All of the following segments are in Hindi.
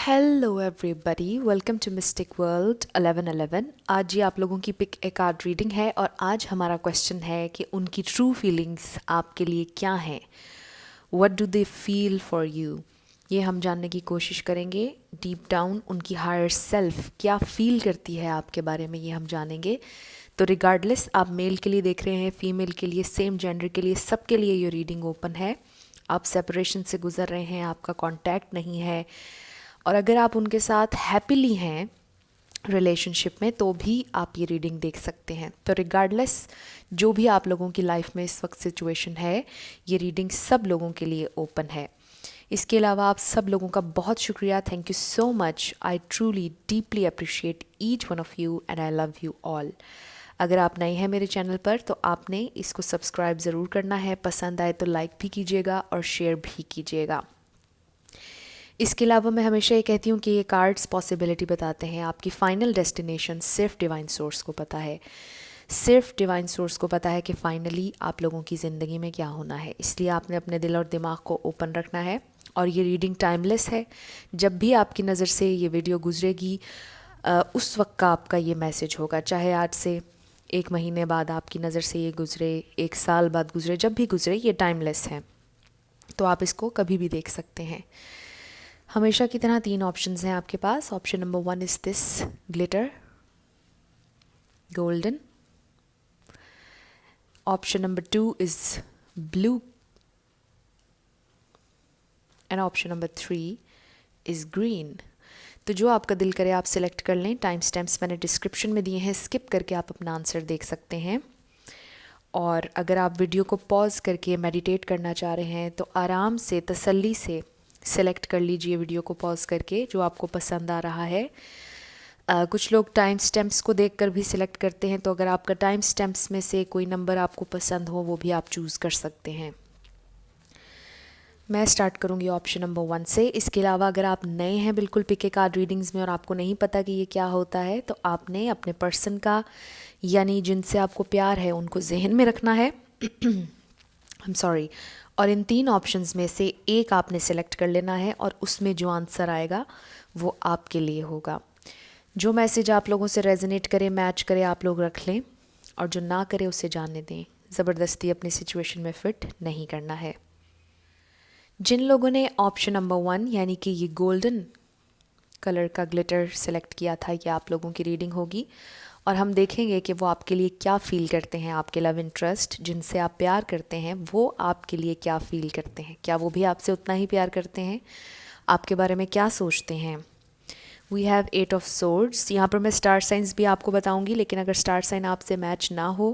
Hello everybody, welcome to mystic world 1111। आज ये आप लोगों की पिक ए कार्ड रीडिंग है और आज हमारा क्वेश्चन है कि उनकी ट्रू फीलिंग्स आपके लिए क्या हैं। What do they feel for you, ये हम जानने की कोशिश करेंगे। डीप डाउन उनकी हायर सेल्फ क्या फील करती है आपके बारे में, ये हम जानेंगे। तो रिगार्डलेस आप मेल के लिए देख रहे हैं, फीमेल के लिए, सेम जेंडर के लिए, सबके लिए ये रीडिंग ओपन है। आप सेपरेशन से गुजर रहे हैं, आपका कांटेक्ट नहीं है, और अगर आप उनके साथ हैप्पीली हैं रिलेशनशिप में तो भी आप ये रीडिंग देख सकते हैं। तो रिगार्डलेस जो भी आप लोगों की लाइफ में इस वक्त सिचुएशन है, ये रीडिंग सब लोगों के लिए ओपन है। इसके अलावा आप सब लोगों का बहुत शुक्रिया, thank you so much. I truly deeply appreciate each one of you and I love you all. अगर आप नए हैं मेरे चैनल पर तो आपने इसको सब्सक्राइब ज़रूर करना है, पसंद आए तो लाइक भी कीजिएगा और शेयर भी कीजिएगा। इसके अलावा मैं हमेशा ये कहती हूँ कि ये कार्ड्स पॉसिबिलिटी बताते हैं, आपकी फ़ाइनल डेस्टिनेशन सिर्फ डिवाइन सोर्स को पता है। सिर्फ डिवाइन सोर्स को पता है कि फ़ाइनली आप लोगों की ज़िंदगी में क्या होना है। इसलिए आपने अपने दिल और दिमाग को ओपन रखना है। और ये रीडिंग टाइमलेस है, जब भी आपकी नज़र से ये वीडियो गुजरेगी उस वक्त का आपका ये मैसेज होगा। चाहे आज से 1 महीने बाद आपकी नज़र से ये गुजरे, 1 साल बाद गुजरे, जब भी गुजरे, ये टाइमलेस है। तो आप इसको कभी भी देख सकते हैं। हमेशा की तरह 3 ऑप्शंस हैं आपके पास। Option number 1 is this glitter golden. Option number 2 is blue and option number 3 is green. तो जो आपका दिल करे आप सिलेक्ट कर लें। टाइम स्टैम्प्स मैंने डिस्क्रिप्शन में दिए हैं, स्किप करके आप अपना आंसर देख सकते हैं। और अगर आप वीडियो को पॉज करके मेडिटेट करना चाह रहे हैं तो आराम से, तसल्ली से सेलेक्ट कर लीजिए वीडियो को पॉज करके जो आपको पसंद आ रहा है। कुछ लोग टाइम स्टैम्प्स को देखकर भी सिलेक्ट करते हैं, तो अगर आपका टाइम स्टैम्प्स में से कोई नंबर आपको पसंद हो वो भी आप चूज़ कर सकते हैं। मैं स्टार्ट करूंगी ऑप्शन नंबर 1 से। इसके अलावा अगर आप नए हैं बिल्कुल पिक कार्ड रीडिंग्स में और आपको नहीं पता कि ये क्या होता है, तो आपने अपने पर्सन का, यानी जिनसे आपको प्यार है, उनको जहन में रखना है। आई एम सॉरी। और इन 3 ऑप्शंस में से एक आपने सेलेक्ट कर लेना है और उसमें जो आंसर आएगा वो आपके लिए होगा। जो मैसेज आप लोगों से रेजोनेट करे, मैच करे, आप लोग रख लें, और जो ना करे उसे जाने दें। ज़बरदस्ती अपनी सिचुएशन में फ़िट नहीं करना है। जिन लोगों ने ऑप्शन नंबर 1 यानी कि ये गोल्डन कलर का ग्लिटर सेलेक्ट किया था, ये आप लोगों की रीडिंग होगी और हम देखेंगे कि वो आपके लिए क्या फ़ील करते हैं। आपके लव इंटरेस्ट, जिनसे आप प्यार करते हैं, वो आपके लिए क्या फ़ील करते हैं। क्या वो भी आपसे उतना ही प्यार करते हैं? आपके बारे में क्या सोचते हैं? We have 8 of swords. यहाँ पर मैं स्टार साइंस भी आपको बताऊँगी, लेकिन अगर स्टार साइन आपसे मैच ना हो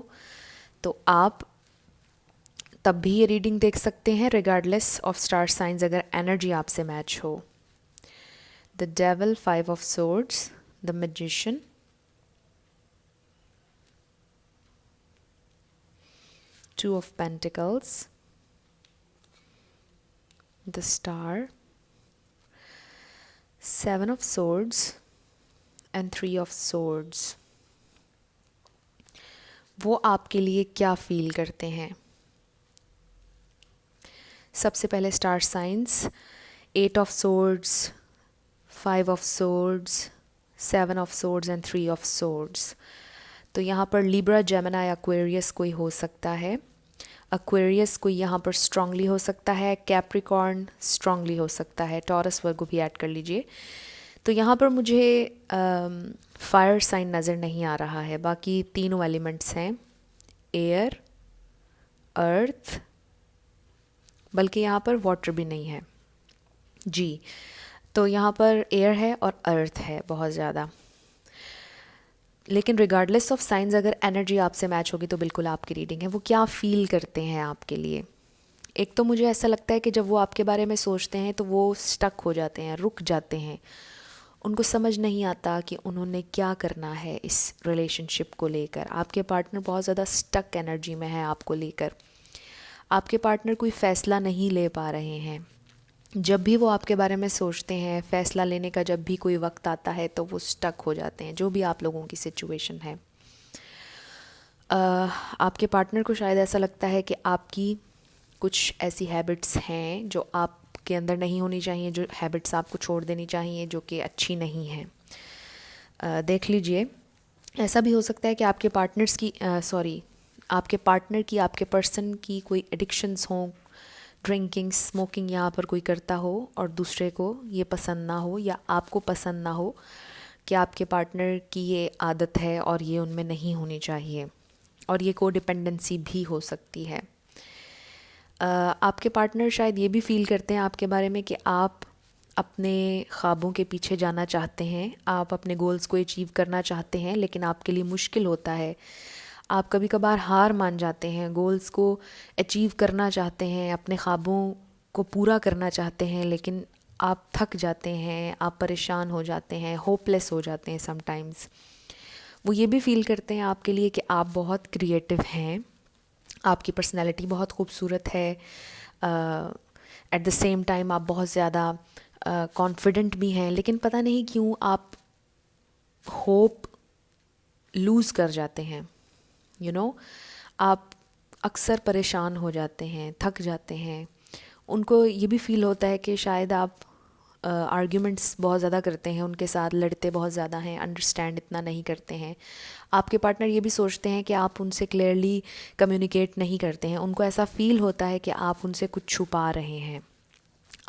तो आप तब भी ये रीडिंग देख सकते हैं, रिगार्डलेस ऑफ स्टार साइंस, अगर एनर्जी आपसे मैच हो। The devil, 5 of swords, the magician, Two of Pentacles, the Star, 7 of Swords and 3 of Swords। वो आपके लिए क्या फील करते हैं? सबसे पहले star signs, 8 of swords, 5 of swords, 7 of swords and 3 of swords. तो यहाँ पर लिब्रा, जेमिनी, एक्वेरियस कोई हो सकता है। एक्वेरियस कोई यहाँ पर स्ट्रांगली हो सकता है, कैप्रिकॉर्न स्ट्रांगली हो सकता है, टॉरस वर्गो भी ऐड कर लीजिए। तो यहाँ पर मुझे फायर साइन नज़र नहीं आ रहा है। बाकी तीनों एलिमेंट्स हैं, एयर, अर्थ, बल्कि यहाँ पर वाटर भी नहीं है जी। तो यहाँ पर एयर है और अर्थ है बहुत ज़्यादा। लेकिन रिगार्डलेस ऑफ साइंस, अगर एनर्जी आपसे मैच होगी तो बिल्कुल आपकी रीडिंग है। वो क्या फील करते हैं आपके लिए? एक तो मुझे ऐसा लगता है कि जब वो आपके बारे में सोचते हैं तो वो स्टक हो जाते हैं, रुक जाते हैं। उनको समझ नहीं आता कि उन्होंने क्या करना है इस रिलेशनशिप को लेकर। आपके पार्टनर बहुत ज़्यादा स्टक एनर्जी में है आपको लेकर। आपके पार्टनर कोई फ़ैसला नहीं ले पा रहे हैं। जब भी वो आपके बारे में सोचते हैं, फ़ैसला लेने का जब भी कोई वक्त आता है तो वो स्टक हो जाते हैं, जो भी आप लोगों की सिचुएशन है। आपके पार्टनर को शायद ऐसा लगता है कि आपकी कुछ ऐसी हैबिट्स हैं जो आप आपके अंदर नहीं होनी चाहिए, जो हैबिट्स आपको छोड़ देनी चाहिए जो कि अच्छी नहीं हैं। देख लीजिए, ऐसा भी हो सकता है कि आपके पार्टनर्स की आपके पार्टनर की, आपके पर्सन की कोई एडिक्शंस हों, ड्रिंकिंग, स्मोकिंग यहाँ पर कोई करता हो और दूसरे को ये पसंद ना हो या आपको पसंद ना हो कि आपके पार्टनर की ये आदत है और ये उनमें नहीं होनी चाहिए। और ये कोडिपेंडेंसी भी हो सकती है। आपके पार्टनर शायद ये भी फ़ील करते हैं आपके बारे में कि आप अपने ख्वाबों के पीछे जाना चाहते हैं, आप अपने गोल्स को अचीव करना चाहते हैं, लेकिन आपके लिए मुश्किल होता है। आप कभी कभार हार मान जाते हैं, गोल्स को अचीव करना चाहते हैं, अपने ख्वाबों को पूरा करना चाहते हैं, लेकिन आप थक जाते हैं, आप परेशान हो जाते हैं, होपलेस हो जाते हैं समटाइम्स। वो ये भी फ़ील करते हैं आपके लिए कि आप बहुत क्रिएटिव हैं, आपकी पर्सनैलिटी बहुत खूबसूरत है, एट द सेम टाइम आप बहुत ज़्यादा कॉन्फिडेंट भी हैं, लेकिन पता नहीं क्यों आप होप लूज़ कर जाते हैं। आप अक्सर परेशान हो जाते हैं, थक जाते हैं। उनको ये भी फ़ील होता है कि शायद आप आर्ग्यूमेंट्स बहुत ज़्यादा करते हैं उनके साथ, लड़ते बहुत ज़्यादा हैं, अंडरस्टैंड इतना नहीं करते हैं। आपके पार्टनर ये भी सोचते हैं कि आप उनसे क्लियरली कम्युनिकेट नहीं करते हैं। उनको ऐसा फ़ील होता है कि आप उनसे कुछ छुपा रहे हैं।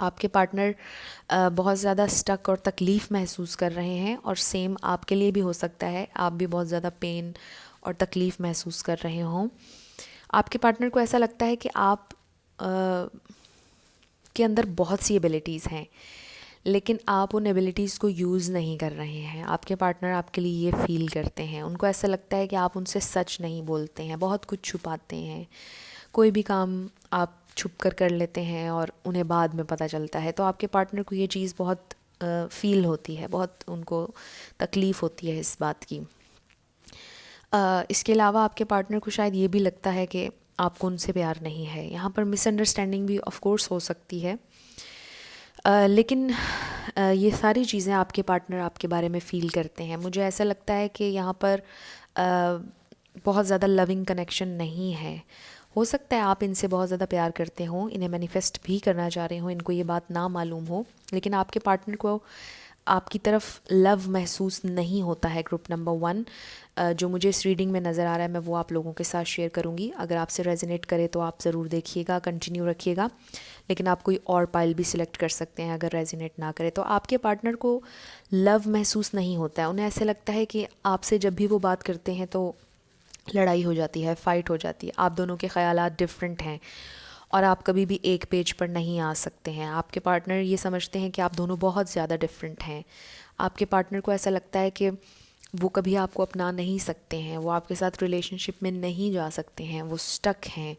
आपके पार्टनर बहुत ज़्यादा स्टक और तकलीफ़ महसूस कर रहे हैं, और सेम आपके लिए भी हो सकता है, आप भी बहुत ज़्यादा पेन और तकलीफ़ महसूस कर रहे हों। आपके पार्टनर को ऐसा लगता है कि आप के अंदर बहुत सी एबिलिटीज़ हैं, लेकिन आप उन एबिलिटीज़ को यूज़ नहीं कर रहे हैं। आपके पार्टनर आपके लिए ये फ़ील करते हैं। उनको ऐसा लगता है कि आप उनसे सच नहीं बोलते हैं, बहुत कुछ छुपाते हैं, कोई भी काम आप छुप कर लेते हैं और उन्हें बाद में पता चलता है। तो आपके पार्टनर को ये चीज़ बहुत फ़ील होती है, बहुत उनको तकलीफ़ होती है इस बात की। इसके अलावा आपके पार्टनर को शायद ये भी लगता है कि आपको उनसे प्यार नहीं है। यहाँ पर मिसअंडरस्टैंडिंग भी ऑफ कोर्स हो सकती है, लेकिन ये सारी चीज़ें आपके पार्टनर आपके बारे में फ़ील करते हैं। मुझे ऐसा लगता है कि यहाँ पर बहुत ज़्यादा लविंग कनेक्शन नहीं है। हो सकता है आप इनसे बहुत ज़्यादा प्यार करते हों, इन्हें मैनिफेस्ट भी करना चाह रहे हों, इनको ये बात ना मालूम हो, लेकिन आपके पार्टनर को आपकी तरफ लव महसूस नहीं होता है। ग्रुप नंबर 1 जो मुझे इस रीडिंग में नज़र आ रहा है, मैं वो आप लोगों के साथ शेयर करूँगी। अगर आपसे रेजोनेट करे तो आप ज़रूर देखिएगा, कंटिन्यू रखिएगा, लेकिन आप कोई और पाइल भी सिलेक्ट कर सकते हैं अगर रेजोनेट ना करे। तो आपके पार्टनर को लव महसूस नहीं होता है। उन्हें ऐसे लगता है कि आपसे जब भी वो बात करते हैं तो लड़ाई हो जाती है, फ़ाइट हो जाती है, आप दोनों के ख़यालात डिफरेंट हैं और आप कभी भी एक पेज पर नहीं आ सकते हैं। आपके पार्टनर ये समझते हैं कि आप दोनों बहुत ज़्यादा डिफरेंट हैं। आपके पार्टनर को ऐसा लगता है कि वो कभी आपको अपना नहीं सकते हैं, वो आपके साथ रिलेशनशिप में नहीं जा सकते हैं, वो स्टक हैं।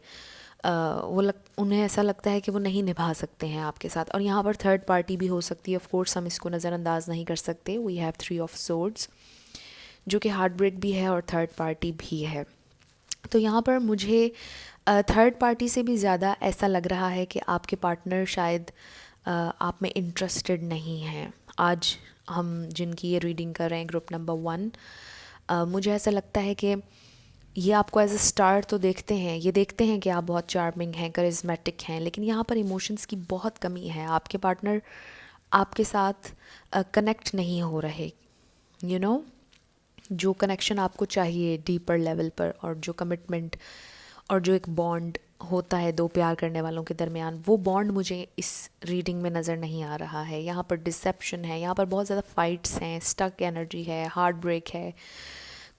उन्हें ऐसा लगता है कि वो नहीं निभा सकते हैं आपके साथ। और यहाँ पर थर्ड पार्टी भी हो सकती है, ऑफ कोर्स हम इसको नज़रअंदाज नहीं कर सकते। वी हैव 3 ऑफ सोर्ड्स जो कि हार्ट ब्रेक भी है और थर्ड पार्टी भी है। तो यहाँ पर मुझे थर्ड पार्टी से भी ज़्यादा ऐसा लग रहा है कि आपके पार्टनर शायद आप में इंटरेस्टेड नहीं हैं। आज हम जिनकी ये रीडिंग कर रहे हैं, ग्रुप नंबर 1, मुझे ऐसा लगता है कि ये आपको एज अ स्टार तो देखते हैं, ये देखते हैं कि आप बहुत चार्मिंग हैं, करिज्मेटिक हैं, लेकिन यहाँ पर इमोशंस की बहुत कमी है। आपके पार्टनर आपके साथ कनेक्ट नहीं हो रहे, जो कनेक्शन आपको चाहिए डीपर लेवल पर, और जो कमिटमेंट और जो एक बॉन्ड होता है दो प्यार करने वालों के दरमियान, वो बॉन्ड मुझे इस रीडिंग में नज़र नहीं आ रहा है। यहाँ पर डिसेप्शन है, यहाँ पर बहुत ज़्यादा फाइट्स हैं, स्टक एनर्जी है, हार्ट ब्रेक है,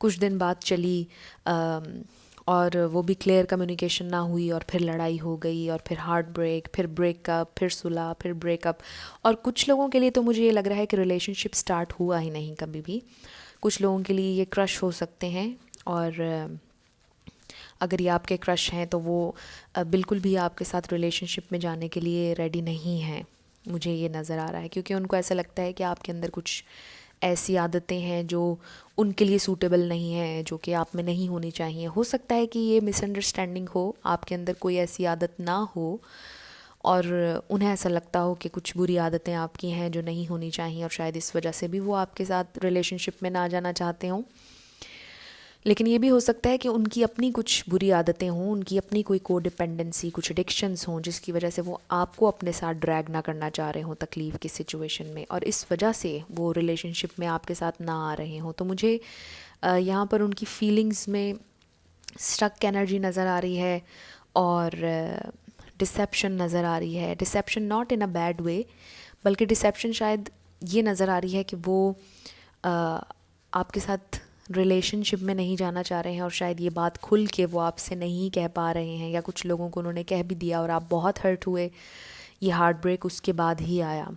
कुछ दिन बाद चली और वो भी क्लियर कम्युनिकेशन ना हुई और फिर लड़ाई हो गई और फिर हार्ट ब्रेक, फिर ब्रेकअप, फिर सुलह, फिर ब्रेकअप। और कुछ लोगों के लिए तो मुझे ये लग रहा है कि रिलेशनशिप स्टार्ट हुआ ही नहीं कभी भी। कुछ लोगों के लिए ये क्रश हो सकते हैं, और अगर ये आपके क्रश हैं तो वो बिल्कुल भी आपके साथ रिलेशनशिप में जाने के लिए रेडी नहीं हैं, मुझे ये नज़र आ रहा है। क्योंकि उनको ऐसा लगता है कि आपके अंदर कुछ ऐसी आदतें हैं जो उनके लिए सूटेबल नहीं है, जो कि आप में नहीं होनी चाहिए। हो सकता है कि ये मिसअंडरस्टैंडिंग हो, आपके अंदर कोई ऐसी आदत ना हो और उन्हें ऐसा लगता हो कि कुछ बुरी आदतें आपकी हैं जो नहीं होनी चाहिए, और शायद इस वजह से भी वो आपके साथ रिलेशनशिप में ना जाना चाहते हों। लेकिन ये भी हो सकता है कि उनकी अपनी कुछ बुरी आदतें हों, उनकी अपनी कोई कोडिपेंडेंसी, कुछ एडिक्शंस हों, जिसकी वजह से वो आपको अपने साथ ड्रैग ना करना चाह रहे हों तकलीफ़ की सिचुएशन में, और इस वजह से वो रिलेशनशिप में आपके साथ ना आ रहे हों। तो मुझे यहाँ पर उनकी फीलिंग्स में स्टक एनर्जी नज़र आ रही है, और डिसेप्शन नज़र आ रही है। Deception not in a bad way, बल्कि डिसेप्शन शायद ये नज़र आ रही है कि वो आपके साथ रिलेशनशिप में नहीं जाना चाह रहे हैं, और शायद ये बात खुल के वो आपसे नहीं कह पा रहे हैं, या कुछ लोगों को उन्होंने कह भी दिया और आप बहुत हर्ट हुए। ये हार्ट ब्रेक उसके बाद ही आया।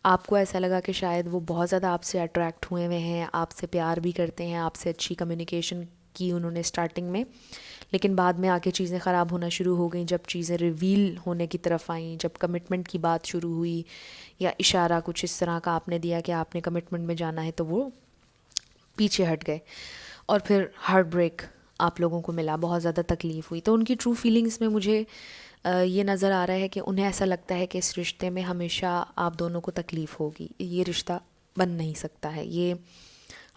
आपको ऐसा लगा कि शायद वो बहुत ज़्यादा आपसे अट्रैक्ट हुए हुए हैं, आपसे प्यार भी करते हैं, आपसे अच्छी कम्युनिकेशन की उन्होंने स्टार्टिंग में, लेकिन बाद में आके चीज़ें ख़राब होना शुरू हो गई। जब चीज़ें रिवील होने की तरफ आईं, जब कमिटमेंट की बात शुरू हुई, या इशारा कुछ इस तरह का आपने दिया कि आपने कमिटमेंट में जाना है, तो वो पीछे हट गए, और फिर हार्ट ब्रेक आप लोगों को मिला, बहुत ज़्यादा तकलीफ़ हुई। तो उनकी ट्रू फीलिंग्स में मुझे ये नज़र आ रहा है कि उन्हें ऐसा लगता है कि इस रिश्ते में हमेशा आप दोनों को तकलीफ़ होगी, ये रिश्ता बन नहीं सकता है, ये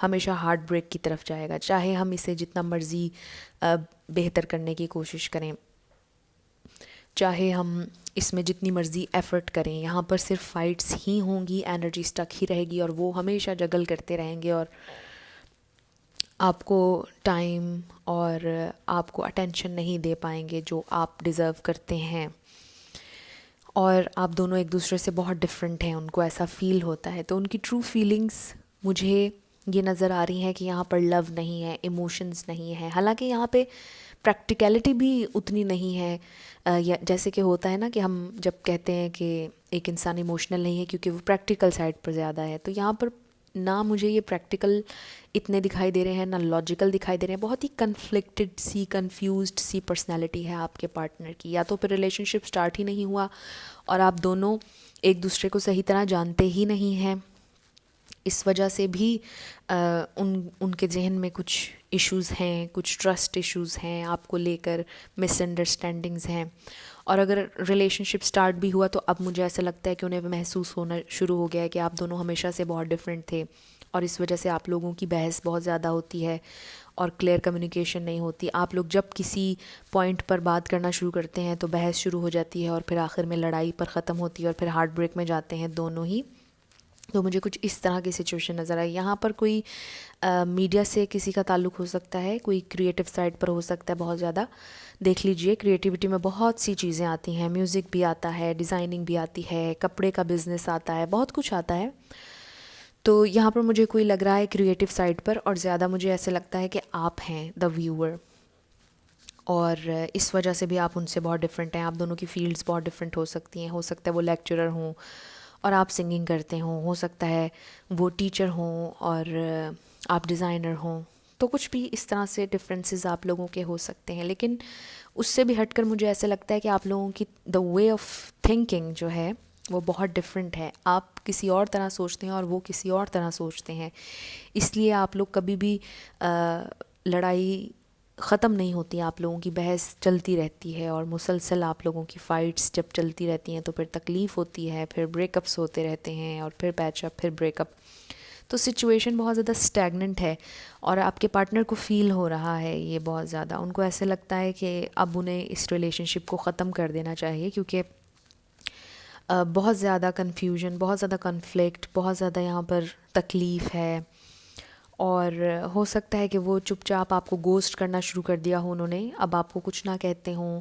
हमेशा हार्ट ब्रेक की तरफ जाएगा, चाहे हम इसे जितना मर्ज़ी बेहतर करने की कोशिश करें, चाहे हम इसमें जितनी मर्ज़ी एफ़र्ट करें, यहाँ पर सिर्फ फाइट्स ही होंगी, एनर्जी स्टक ही रहेगी, और वो हमेशा जगल करते रहेंगे, और आपको टाइम और आपको अटेंशन नहीं दे पाएंगे जो आप डिज़र्व करते हैं। और आप दोनों एक दूसरे से बहुत डिफरेंट हैं, उनको ऐसा फ़ील होता है। तो उनकी ट्रू फीलिंग्स मुझे ये नज़र आ रही हैं कि यहाँ पर लव नहीं है, इमोशंस नहीं है। हालांकि यहाँ पे प्रैक्टिकलिटी भी उतनी नहीं है, या जैसे कि होता है ना कि हम जब कहते हैं कि एक इंसान इमोशनल नहीं है क्योंकि वो प्रैक्टिकल साइड पर ज़्यादा है, तो यहाँ पर ना मुझे ये प्रैक्टिकल इतने दिखाई दे रहे हैं, ना लॉजिकल दिखाई दे रहे हैं। बहुत ही कन्फ्लिक्टेड सी, कंफ्यूज्ड सी पर्सनैलिटी है आपके पार्टनर की। या तो फिर रिलेशनशिप स्टार्ट ही नहीं हुआ और आप दोनों एक दूसरे को सही तरह जानते ही नहीं हैं, इस वजह से भी उनके जहन में कुछ इश्यूज़ हैं, कुछ ट्रस्ट इश्यूज़ हैं आपको लेकर, मिसअंडरस्टैंडिंग्स हैं। और अगर रिलेशनशिप स्टार्ट भी हुआ तो अब मुझे ऐसा लगता है कि उन्हें महसूस होना शुरू हो गया है कि आप दोनों हमेशा से बहुत डिफरेंट थे, और इस वजह से आप लोगों की बहस बहुत ज़्यादा होती है और क्लियर कम्युनिकेशन नहीं होती। आप लोग जब किसी पॉइंट पर बात करना शुरू करते हैं तो बहस शुरू हो जाती है, और फिर आखिर में लड़ाई पर ख़त्म होती है, और फिर हार्ट ब्रेक में जाते हैं दोनों ही। तो मुझे कुछ इस तरह की सिचुएशन नज़र आई। यहाँ पर कोई मीडिया से किसी का ताल्लुक़ हो सकता है, कोई क्रिएटिव साइड पर हो सकता है बहुत ज़्यादा। देख लीजिए, क्रिएटिविटी में बहुत सी चीज़ें आती हैं, म्यूज़िक भी आता है, डिज़ाइनिंग भी आती है, कपड़े का बिज़नेस आता है, बहुत कुछ आता है। तो यहाँ पर मुझे कोई लग रहा है क्रिएटिव साइड पर, और ज़्यादा मुझे ऐसे लगता है कि आप हैं द व्यूअर, और इस वजह से भी आप उनसे बहुत डिफरेंट हैं। आप दोनों की फील्ड्स बहुत डिफरेंट हो सकती हैं। हो सकता है वो लेक्चरर हों और आप सिंगिंग करते हों, हो सकता है वो टीचर हों और आप डिज़ाइनर हों। तो कुछ भी इस तरह से डिफरेंसेस आप लोगों के हो सकते हैं, लेकिन उससे भी हटकर मुझे ऐसा लगता है कि आप लोगों की द वे ऑफ थिंकिंग जो है वो बहुत डिफरेंट है। आप किसी और तरह सोचते हैं और वो किसी और तरह सोचते हैं, इसलिए आप लोग कभी भी लड़ाई ख़त्म नहीं होती, आप लोगों की बहस चलती रहती है, और मुसलसल आप लोगों की फ़ाइट्स जब चलती रहती हैं तो फिर तकलीफ़ होती है, फिर ब्रेकअप्स होते रहते हैं, और फिर पैचअप, फिर ब्रेकअप। तो सिचुएशन बहुत ज़्यादा स्टैगनेंट है, और आपके पार्टनर को फ़ील हो रहा है ये बहुत ज़्यादा। उनको ऐसे लगता है कि अब उन्हें इस रिलेशनशिप को ख़त्म कर देना चाहिए, क्योंकि बहुत ज़्यादा कन्फ्यूजन, बहुत ज़्यादा कन्फ्लिक्ट, बहुत ज़्यादा यहाँ पर तकलीफ़ है। और हो सकता है कि वो चुपचाप आपको गोस्ट करना शुरू कर दिया हो उन्होंने, अब आपको कुछ ना कहते हों,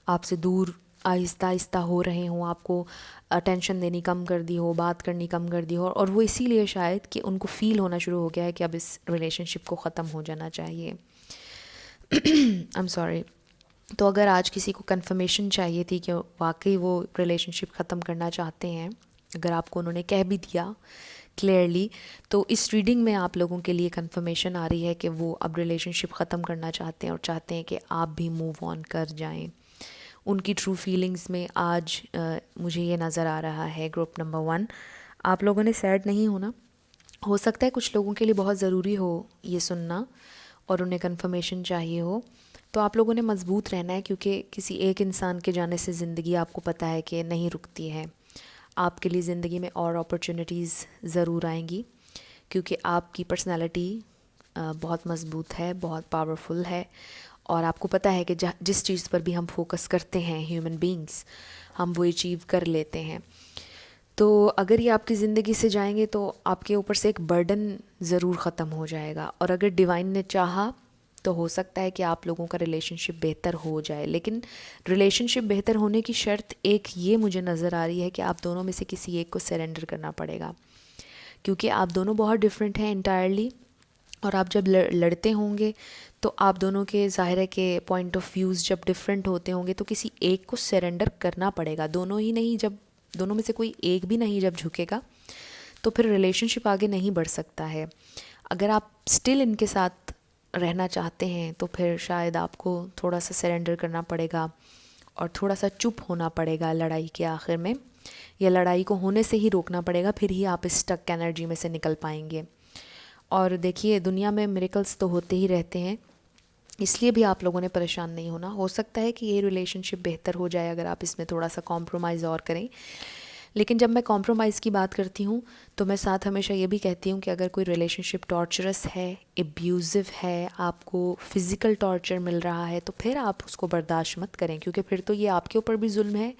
आपसे दूर आहिस्ता आहिस्ता हो रहे हों, आपको अटेंशन देनी कम कर दी हो, बात करनी कम कर दी हो, और वो इसीलिए शायद कि उनको फ़ील होना शुरू हो गया है कि अब इस रिलेशनशिप को ख़त्म हो जाना चाहिए। आई एम सॉरी। तो अगर आज किसी को कंफर्मेशन चाहिए थी कि वाकई वो रिलेशनशिप ख़त्म करना चाहते हैं, अगर आपको उन्होंने कह भी दिया क्लियरली, तो इस रीडिंग में आप लोगों के लिए कंफर्मेशन आ रही है कि वो अब रिलेशनशिप ख़त्म करना चाहते हैं, और चाहते हैं कि आप भी मूव ऑन कर जाएं। उनकी ट्रू फीलिंग्स में आज मुझे ये नज़र आ रहा है, ग्रुप नंबर 1, आप लोगों ने सैड नहीं होना। हो सकता है कुछ लोगों के लिए बहुत ज़रूरी हो ये सुनना, और उन्हें कंफर्मेशन चाहिए हो, तो आप लोगों ने मज़बूत रहना है, क्योंकि किसी एक इंसान के जाने से ज़िंदगी आपको पता है कि नहीं रुकती है। आपके लिए ज़िंदगी में और अपॉर्चुनिटीज़ ज़रूर आएंगी, क्योंकि आपकी पर्सनालिटी बहुत मज़बूत है, बहुत पावरफुल है, और आपको पता है कि जिस चीज़ पर भी हम फोकस करते हैं ह्यूमन बींग्स, हम वो अचीव कर लेते हैं। तो अगर ये आपकी ज़िंदगी से जाएंगे तो आपके ऊपर से एक बर्डन ज़रूर ख़त्म हो जाएगा, और अगर डिवाइन ने चाहा तो हो सकता है कि आप लोगों का रिलेशनशिप बेहतर हो जाए। लेकिन रिलेशनशिप बेहतर होने की शर्त एक ये मुझे नज़र आ रही है कि आप दोनों में से किसी एक को सरेंडर करना पड़ेगा, क्योंकि आप दोनों बहुत डिफरेंट हैं इंटायरली, और आप जब लड़ते होंगे तो आप दोनों के ज़ाहिर है कि पॉइंट ऑफ व्यूज़ जब डिफरेंट होते होंगे तो किसी एक को सरेंडर करना पड़ेगा। दोनों ही नहीं, जब दोनों में से कोई एक भी नहीं जब झुकेगा तो फिर रिलेशनशिप आगे नहीं बढ़ सकता है। अगर आप स्टिल इनके साथ रहना चाहते हैं तो फिर शायद आपको थोड़ा सा सरेंडर करना पड़ेगा और थोड़ा सा चुप होना पड़ेगा लड़ाई के आखिर में, या लड़ाई को होने से ही रोकना पड़ेगा, फिर ही आप इस स्टक एनर्जी में से निकल पाएंगे। और देखिए, दुनिया में मिरेकल्स तो होते ही रहते हैं, इसलिए भी आप लोगों ने परेशान नहीं होना। हो सकता है कि ये रिलेशनशिप बेहतर हो जाए अगर आप इसमें थोड़ा सा कॉम्प्रोमाइज़ और करें। लेकिन जब मैं कॉम्प्रोमाइज़ की बात करती हूँ तो मैं साथ हमेशा ये भी कहती हूँ कि अगर कोई रिलेशनशिप टॉर्चरस है, एब्यूज़िव है, आपको फ़िज़िकल टॉर्चर मिल रहा है, तो फिर आप उसको बर्दाश्त मत करें, क्योंकि फिर तो ये आपके ऊपर भी जुल्म है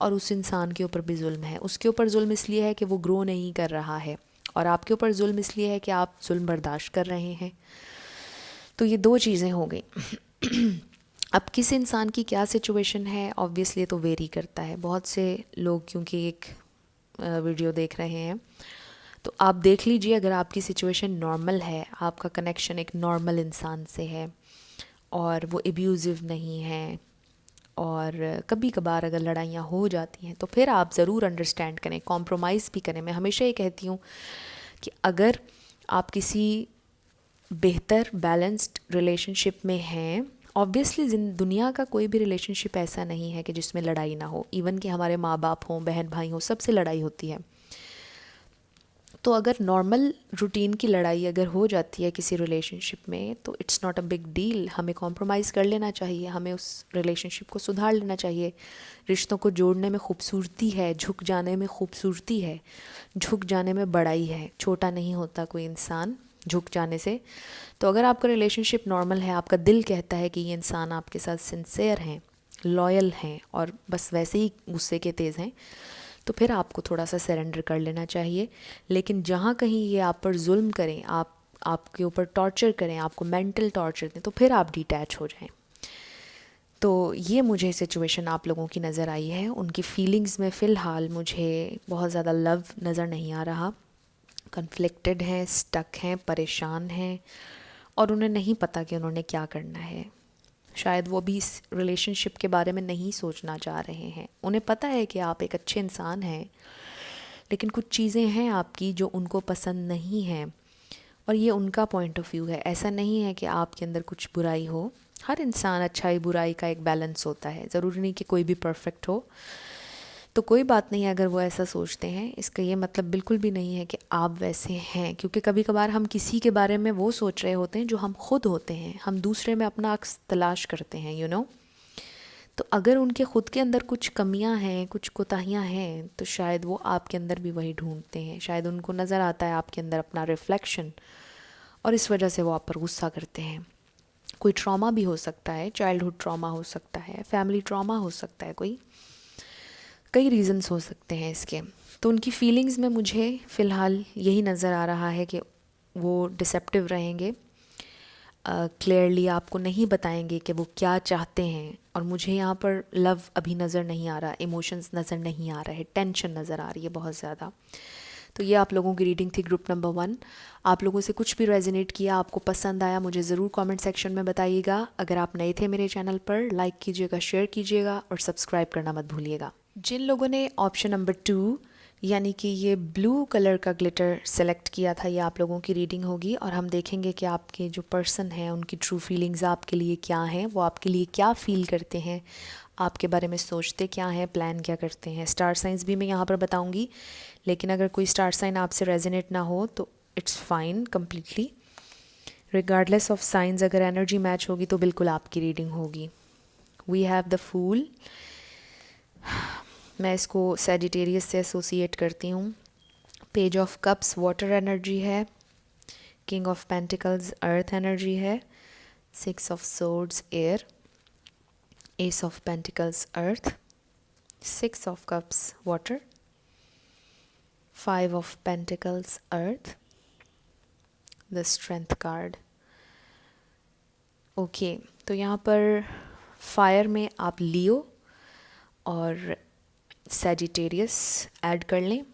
और उस इंसान के ऊपर भी जुल्म है। उसके ऊपर जुल्म इसलिए है कि वो ग्रो नहीं कर रहा है, और आपके ऊपर जुल्म इसलिए है कि आप जुल्म बर्दाश्त कर रहे हैं। तो ये दो चीज़ें हो गई। अब किस इंसान की क्या सिचुएशन है ऑब्वियसली तो वेरी करता है। बहुत से लोग क्योंकि एक वीडियो देख रहे हैं, तो आप देख लीजिए, अगर आपकी सिचुएशन नॉर्मल है, आपका कनेक्शन एक नॉर्मल इंसान से है और वो एब्यूज़िव नहीं है, और कभी कभार अगर लड़ाइयाँ हो जाती हैं तो फिर आप ज़रूर अंडरस्टैंड करें, कॉम्प्रोमाइज़ भी करें। मैं हमेशा ये कहती हूँ कि अगर आप किसी बेहतर बैलेंस्ड रिलेशनशिप में हैं, ऑब्वियसली दुनिया का कोई भी रिलेशनशिप ऐसा नहीं है कि जिसमें लड़ाई ना हो। इवन कि हमारे माँ बाप हों, बहन भाई हों, सबसे लड़ाई होती है। तो अगर नॉर्मल रूटीन की लड़ाई अगर हो जाती है किसी रिलेशनशिप में तो it's not a big deal. हमें कॉम्प्रोमाइज़ कर लेना चाहिए, हमें उस रिलेशनशिप को सुधार लेना चाहिए। रिश्तों को जोड़ने में खूबसूरती है, झुक जाने में खूबसूरती है, झुक जाने में बड़ाई है। छोटा नहीं होता कोई इंसान झुक जाने से। तो अगर आपका रिलेशनशिप नॉर्मल है, आपका दिल कहता है कि ये इंसान आपके साथ सिंसेयर हैं, लॉयल हैं और बस वैसे ही गुस्से के तेज़ हैं, तो फिर आपको थोड़ा सा सरेंडर कर लेना चाहिए। लेकिन जहाँ कहीं ये आप पर जुल्म करें, आपके ऊपर टॉर्चर करें, आपको मेंटल टॉर्चर दें, तो फिर आप डिटैच हो जाएं। तो ये मुझे सिचुएशन आप लोगों की नज़र आई है। उनकी फीलिंग्स में फ़िलहाल मुझे बहुत ज़्यादा लव नज़र नहीं आ रहा। कन्फ्लिक्टेड हैं, स्टक हैं, परेशान हैं, और उन्हें नहीं पता कि उन्होंने क्या करना है। शायद वो भी इस रिलेशनशिप के बारे में नहीं सोचना चाह रहे हैं। उन्हें पता है कि आप एक अच्छे इंसान हैं, लेकिन कुछ चीज़ें हैं आपकी जो उनको पसंद नहीं हैं, और ये उनका पॉइंट ऑफ व्यू है। ऐसा नहीं है कि आपके अंदर कुछ बुराई हो। हर इंसान, अच्छाई बुराई का एक बैलेंस होता है, ज़रूरी नहीं कि कोई भी परफेक्ट हो। तो कोई बात नहीं अगर वो ऐसा सोचते हैं, इसका ये मतलब बिल्कुल भी नहीं है कि आप वैसे हैं, क्योंकि कभी कभार हम किसी के बारे में वो सोच रहे होते हैं जो हम खुद होते हैं। हम दूसरे में अपना अक्स तलाश करते हैं, यू नो। तो अगर उनके खुद के अंदर कुछ कमियां हैं, कुछ कोताहियां हैं, तो शायद वो आपके अंदर भी वही ढूंढते हैं। शायद उनको नज़र आता है आपके अंदर अपना रिफ्लेक्शन, और इस वजह से वो आप पर गुस्सा करते हैं। कोई ट्रॉमा भी हो सकता है, चाइल्डहुड ट्रॉमा हो सकता है, फैमिली ट्रॉमा हो सकता है, कोई कई रीज़न्स हो सकते हैं इसके। तो उनकी फीलिंग्स में मुझे फ़िलहाल यही नज़र आ रहा है कि वो डिसेप्टिव रहेंगे, क्लियरली आपको नहीं बताएंगे कि वो क्या चाहते हैं। और मुझे यहाँ पर लव अभी नज़र नहीं आ रहा, इमोशंस नज़र नहीं आ रहे, टेंशन नज़र आ रही है बहुत ज़्यादा। तो ये आप लोगों की रीडिंग थी, ग्रुप नंबर 1। आप लोगों से कुछ भी रेजोनेट किया, आपको पसंद आया, मुझे ज़रूर कमेंट सेक्शन में बताइएगा। अगर आप नए थे मेरे चैनल पर, लाइक कीजिएगा, शेयर कीजिएगा और सब्सक्राइब करना मत भूलिएगा। जिन लोगों ने ऑप्शन नंबर 2 यानी कि ये ब्लू कलर का ग्लिटर सेलेक्ट किया था, ये आप लोगों की रीडिंग होगी, और हम देखेंगे कि आपके जो पर्सन हैं उनकी ट्रू फीलिंग्स आपके लिए क्या हैं, वो आपके लिए क्या फ़ील करते हैं, आपके बारे में सोचते क्या हैं, प्लान क्या करते हैं। स्टार साइंस भी मैं यहाँ पर बताऊँगी, लेकिन अगर कोई स्टार साइन आपसे रेजोनेट ना हो तो it's fine completely. Regardless of science, अगर एनर्जी मैच होगी तो बिल्कुल आपकी रीडिंग होगी। वी हैव द फूल, मैं इसको सैजिटेरियस से एसोसिएट करती हूँ। Page of cups water energy है, king of pentacles earth energy है, 6 of swords air, ace of pentacles earth, 6 of cups water, 5 of pentacles earth, the strength card. Okay, तो यहाँ पर फायर में आप लियो और सैजिटेरियस ऐड कर लें,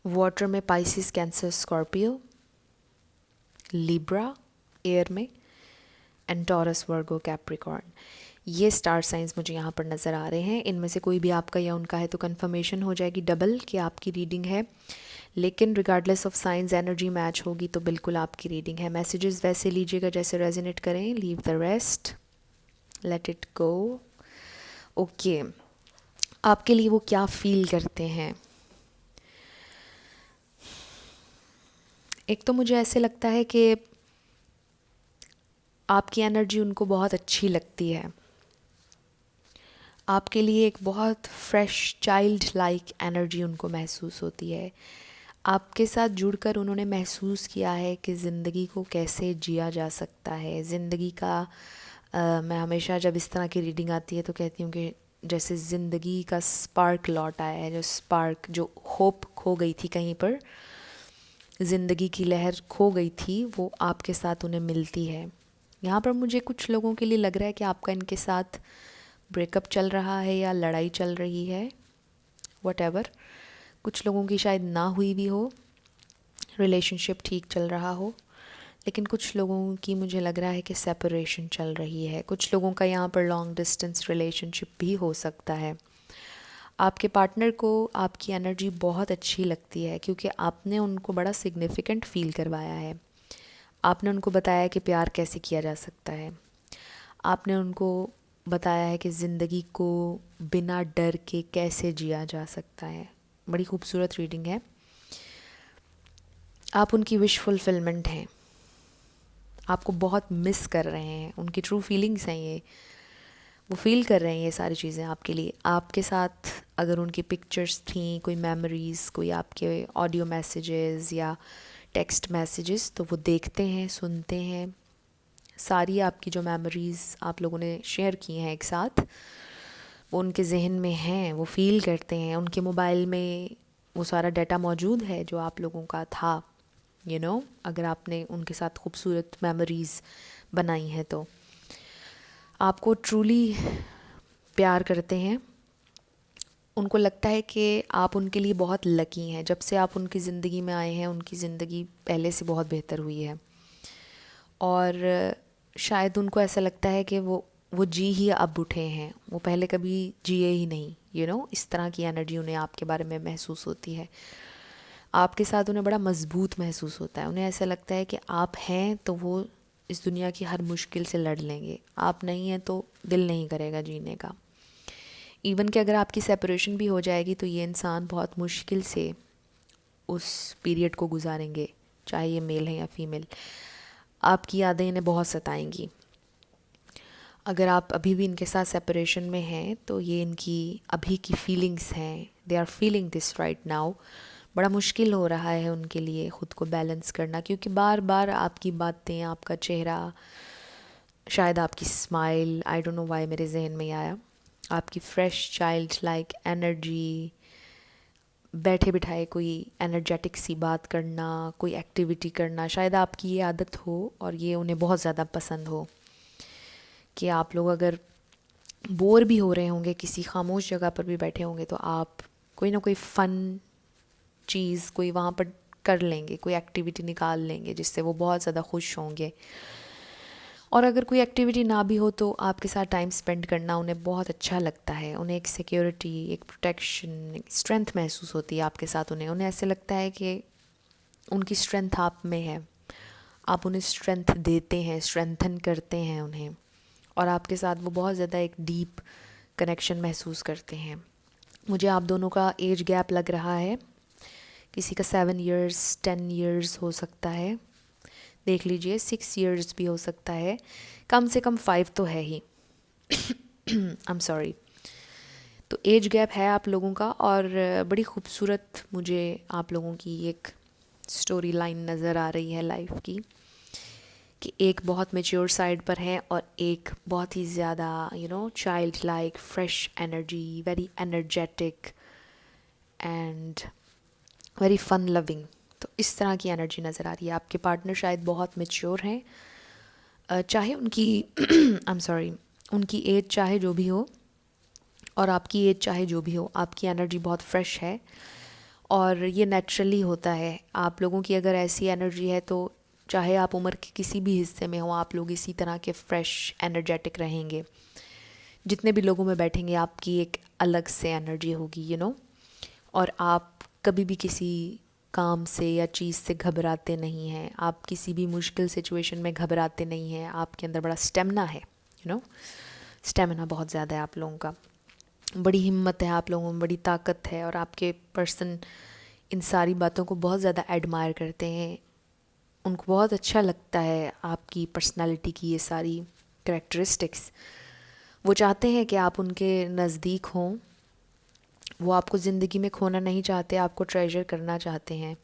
वाटर में Pisces cancer Scorpio, Libra air में, एंड टॉरस वर्गो कैप्रिकॉर्न। ये स्टार साइंस मुझे यहाँ पर नज़र आ रहे हैं। इनमें से कोई भी आपका या उनका है तो कंफर्मेशन हो जाएगी डबल कि आपकी रीडिंग है, लेकिन regardless of science energy match होगी तो बिल्कुल आपकी रीडिंग है। मैसेजेस वैसे लीजिएगा जैसे रेजोनेट करें, leave the rest, let it go. Okay, आपके लिए वो क्या फील करते हैं? एक तो मुझे ऐसे लगता है कि आपकी एनर्जी उनको बहुत अच्छी लगती है, आपके लिए एक बहुत फ्रेश चाइल्ड लाइक एनर्जी उनको महसूस होती है। आपके साथ जुड़कर उन्होंने महसूस किया है कि ज़िंदगी को कैसे जिया जा सकता है। ज़िंदगी का मैं हमेशा जब इस तरह की रीडिंग आती है तो कहती हूँ कि जैसे ज़िंदगी का स्पार्क लौट आया है, जो स्पार्क, जो होप खो गई थी कहीं पर, ज़िंदगी की लहर खो गई थी, वो आपके साथ उन्हें मिलती है। यहाँ पर मुझे कुछ लोगों के लिए लग रहा है कि आपका इनके साथ ब्रेकअप चल रहा है या लड़ाई चल रही है, वटेवर। कुछ लोगों की शायद ना हुई भी हो, रिलेशनशिप ठीक चल रहा हो, लेकिन कुछ लोगों की मुझे लग रहा है कि सेपरेशन चल रही है। कुछ लोगों का यहाँ पर लॉन्ग डिस्टेंस रिलेशनशिप भी हो सकता है। आपके पार्टनर को आपकी एनर्जी बहुत अच्छी लगती है क्योंकि आपने उनको बड़ा सिग्निफिकेंट फील करवाया है। आपने उनको बताया कि प्यार कैसे किया जा सकता है, आपने उनको बताया है कि ज़िंदगी को बिना डर के कैसे जिया जा सकता है। बड़ी खूबसूरत रीडिंग है। आप उनकी विश फुलफिलमेंट हैं, आपको बहुत मिस कर रहे हैं, उनकी ट्रू फीलिंग्स हैं ये, वो फील कर रहे हैं ये सारी चीज़ें आपके लिए। आपके साथ अगर उनकी पिक्चर्स थी, कोई मेमोरीज़, कोई आपके ऑडियो मैसेजेस या टेक्स्ट मैसेजेस, तो वो देखते हैं, सुनते हैं। सारी आपकी जो मेमोरीज़ आप लोगों ने शेयर की हैं एक साथ, वो उनके जहन में हैं, वो फील करते हैं। उनके मोबाइल में वो सारा डाटा मौजूद है जो आप लोगों का था, अगर आपने उनके साथ खूबसूरत मेमोरीज़ बनाई हैं तो आपको ट्रूली प्यार करते हैं। उनको लगता है कि आप उनके लिए बहुत लकी हैं। जब से आप उनकी ज़िंदगी में आए हैं, उनकी ज़िंदगी पहले से बहुत बेहतर हुई है, और शायद उनको ऐसा लगता है कि वो जी ही अब उठे हैं, वो पहले कभी जिए ही नहीं। इस तरह की एनर्जी उन्हें आपके बारे में महसूस होती है। आपके साथ उन्हें बड़ा मजबूत महसूस होता है। उन्हें ऐसा लगता है कि आप हैं तो वो इस दुनिया की हर मुश्किल से लड़ लेंगे, आप नहीं हैं तो दिल नहीं करेगा जीने का। इवन कि अगर आपकी सेपरेशन भी हो जाएगी तो ये इंसान बहुत मुश्किल से उस पीरियड को गुजारेंगे, चाहे ये मेल है या फीमेल। आपकी यादें इन्हें बहुत सताएंगी। अगर आप अभी भी इनके साथ सेपरेशन में हैं तो ये इनकी अभी की फीलिंग्स हैं, they are feeling this right now. बड़ा मुश्किल हो रहा है उनके लिए ख़ुद को बैलेंस करना, क्योंकि बार बार आपकी बातें, आपका चेहरा, शायद आपकी smile, I don't know why मेरे जहन में आया, आपकी फ्रेश चाइल्ड लाइक एनर्जी, बैठे बिठाए कोई एनर्जेटिक सी बात करना, कोई एक्टिविटी करना, शायद आपकी ये आदत हो और ये उन्हें बहुत ज़्यादा पसंद हो कि आप लोग अगर बोर भी हो रहे होंगे, किसी खामोश जगह पर भी बैठे होंगे, तो आप कोई ना कोई फ़न चीज़ कोई वहाँ पर कर लेंगे, कोई एक्टिविटी निकाल लेंगे जिससे वो बहुत ज़्यादा खुश होंगे। और अगर कोई एक्टिविटी ना भी हो तो आपके साथ टाइम स्पेंड करना उन्हें बहुत अच्छा लगता है। उन्हें एक सिक्योरिटी, एक प्रोटेक्शन, एक स्ट्रेंथ महसूस होती है आपके साथ। उन्हें ऐसे लगता है कि उनकी स्ट्रेंथ आप में है, आप उन्हें स्ट्रेंथ देते हैं, स्ट्रेंथन करते हैं उन्हें, और आपके साथ वो बहुत ज़्यादा एक डीप कनेक्शन महसूस करते हैं। मुझे आप दोनों का एज गैप लग रहा है, किसी का 7 इयर्स 10 इयर्स हो सकता है, देख लीजिए 6 इयर्स भी हो सकता है, कम से कम 5 तो है ही। I am sorry. तो एज गैप है आप लोगों का, और बड़ी खूबसूरत मुझे आप लोगों की एक स्टोरी लाइन नज़र आ रही है लाइफ की, कि एक बहुत मेच्योर साइड पर है और एक बहुत ही ज़्यादा child like, fresh energy, very energetic and very fun loving. तो इस तरह की एनर्जी नज़र आ रही है। आपके पार्टनर शायद बहुत मेच्योर हैं, चाहे उनकी आई एम सॉरी, उनकी एज चाहे जो भी हो और आपकी एज चाहे जो भी हो, आपकी एनर्जी बहुत फ्रेश है और ये नेचुरली होता है। आप लोगों की अगर ऐसी एनर्जी है तो चाहे आप उम्र के किसी भी हिस्से में हो, आप लोग इसी तरह के फ्रेश एनर्जेटिक रहेंगे। जितने भी लोगों में बैठेंगे आपकी एक अलग से एनर्जी होगी और आप कभी भी किसी काम से या चीज़ से घबराते नहीं हैं, आप किसी भी मुश्किल सिचुएशन में घबराते नहीं हैं। आपके अंदर बड़ा स्टेमिना है, स्टेमिना बहुत ज़्यादा है आप लोगों का, बड़ी हिम्मत है आप लोगों में, बड़ी ताकत है और आपके पर्सन इन सारी बातों को बहुत ज़्यादा एडमायर करते हैं। उनको बहुत अच्छा लगता है आपकी पर्सनालिटी की ये सारी कैरेक्टरिस्टिक्स। वो चाहते हैं कि आप उनके नज़दीक हों, वो आपको ज़िंदगी में खोना नहीं चाहते, आपको ट्रेजर करना चाहते हैं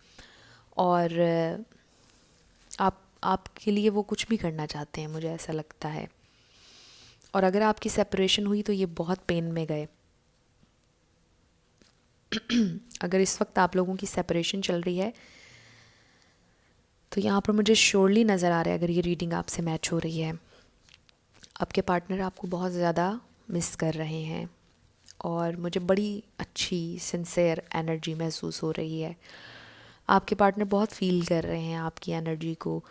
और आपके लिए वो कुछ भी करना चाहते हैं, मुझे ऐसा लगता है। और अगर आपकी सेपरेशन हुई तो ये बहुत पेन में गए। अगर इस वक्त आप लोगों की सेपरेशन चल रही है तो यहाँ पर मुझे श्योरली नज़र आ रहा है, अगर ये रीडिंग आपसे मैच हो रही है, आपके पार्टनर आपको बहुत ज़्यादा मिस कर रहे हैं और मुझे बड़ी अच्छी सिंसियर एनर्जी महसूस हो रही है। आपके पार्टनर बहुत फील कर रहे हैं आपकी एनर्जी को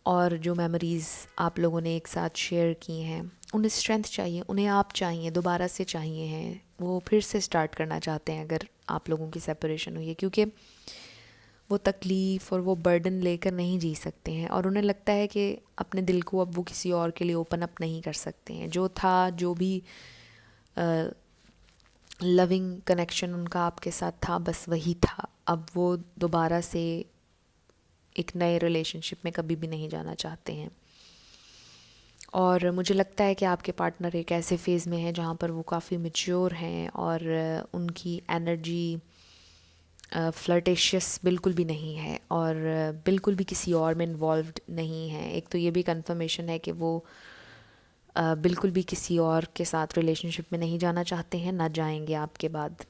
और जो मेमोरीज़ आप लोगों ने एक साथ शेयर की हैं, उन्हें स्ट्रेंथ चाहिए, उन्हें आप चाहिए, दोबारा से चाहिए हैं, वो फिर से स्टार्ट करना चाहते हैं अगर आप लोगों की सेपरेशन हुई है, क्योंकि वो तकलीफ़ और वो बर्डन लेकर नहीं जी सकते हैं और उन्हें लगता है कि अपने दिल को अब वो किसी और के लिए ओपन अप नहीं कर सकते हैं। जो था, जो भी लविंग कनेक्शन उनका आपके साथ था, बस वही था। अब वो दोबारा से एक नए रिलेशनशिप में कभी भी नहीं जाना चाहते हैं। और मुझे लगता है कि आपके पार्टनर एक ऐसे फेज़ में है जहाँ पर वो काफ़ी मैच्योर हैं और उनकी एनर्जी फ्लर्टेशियस बिल्कुल भी नहीं है और बिल्कुल भी किसी और में इन्वॉल्व्ड नहीं है। एक तो ये भी कंफर्मेशन है कि वो बिल्कुल भी किसी और के साथ रिलेशनशिप में नहीं जाना चाहते हैं, ना जाएंगे आपके बाद।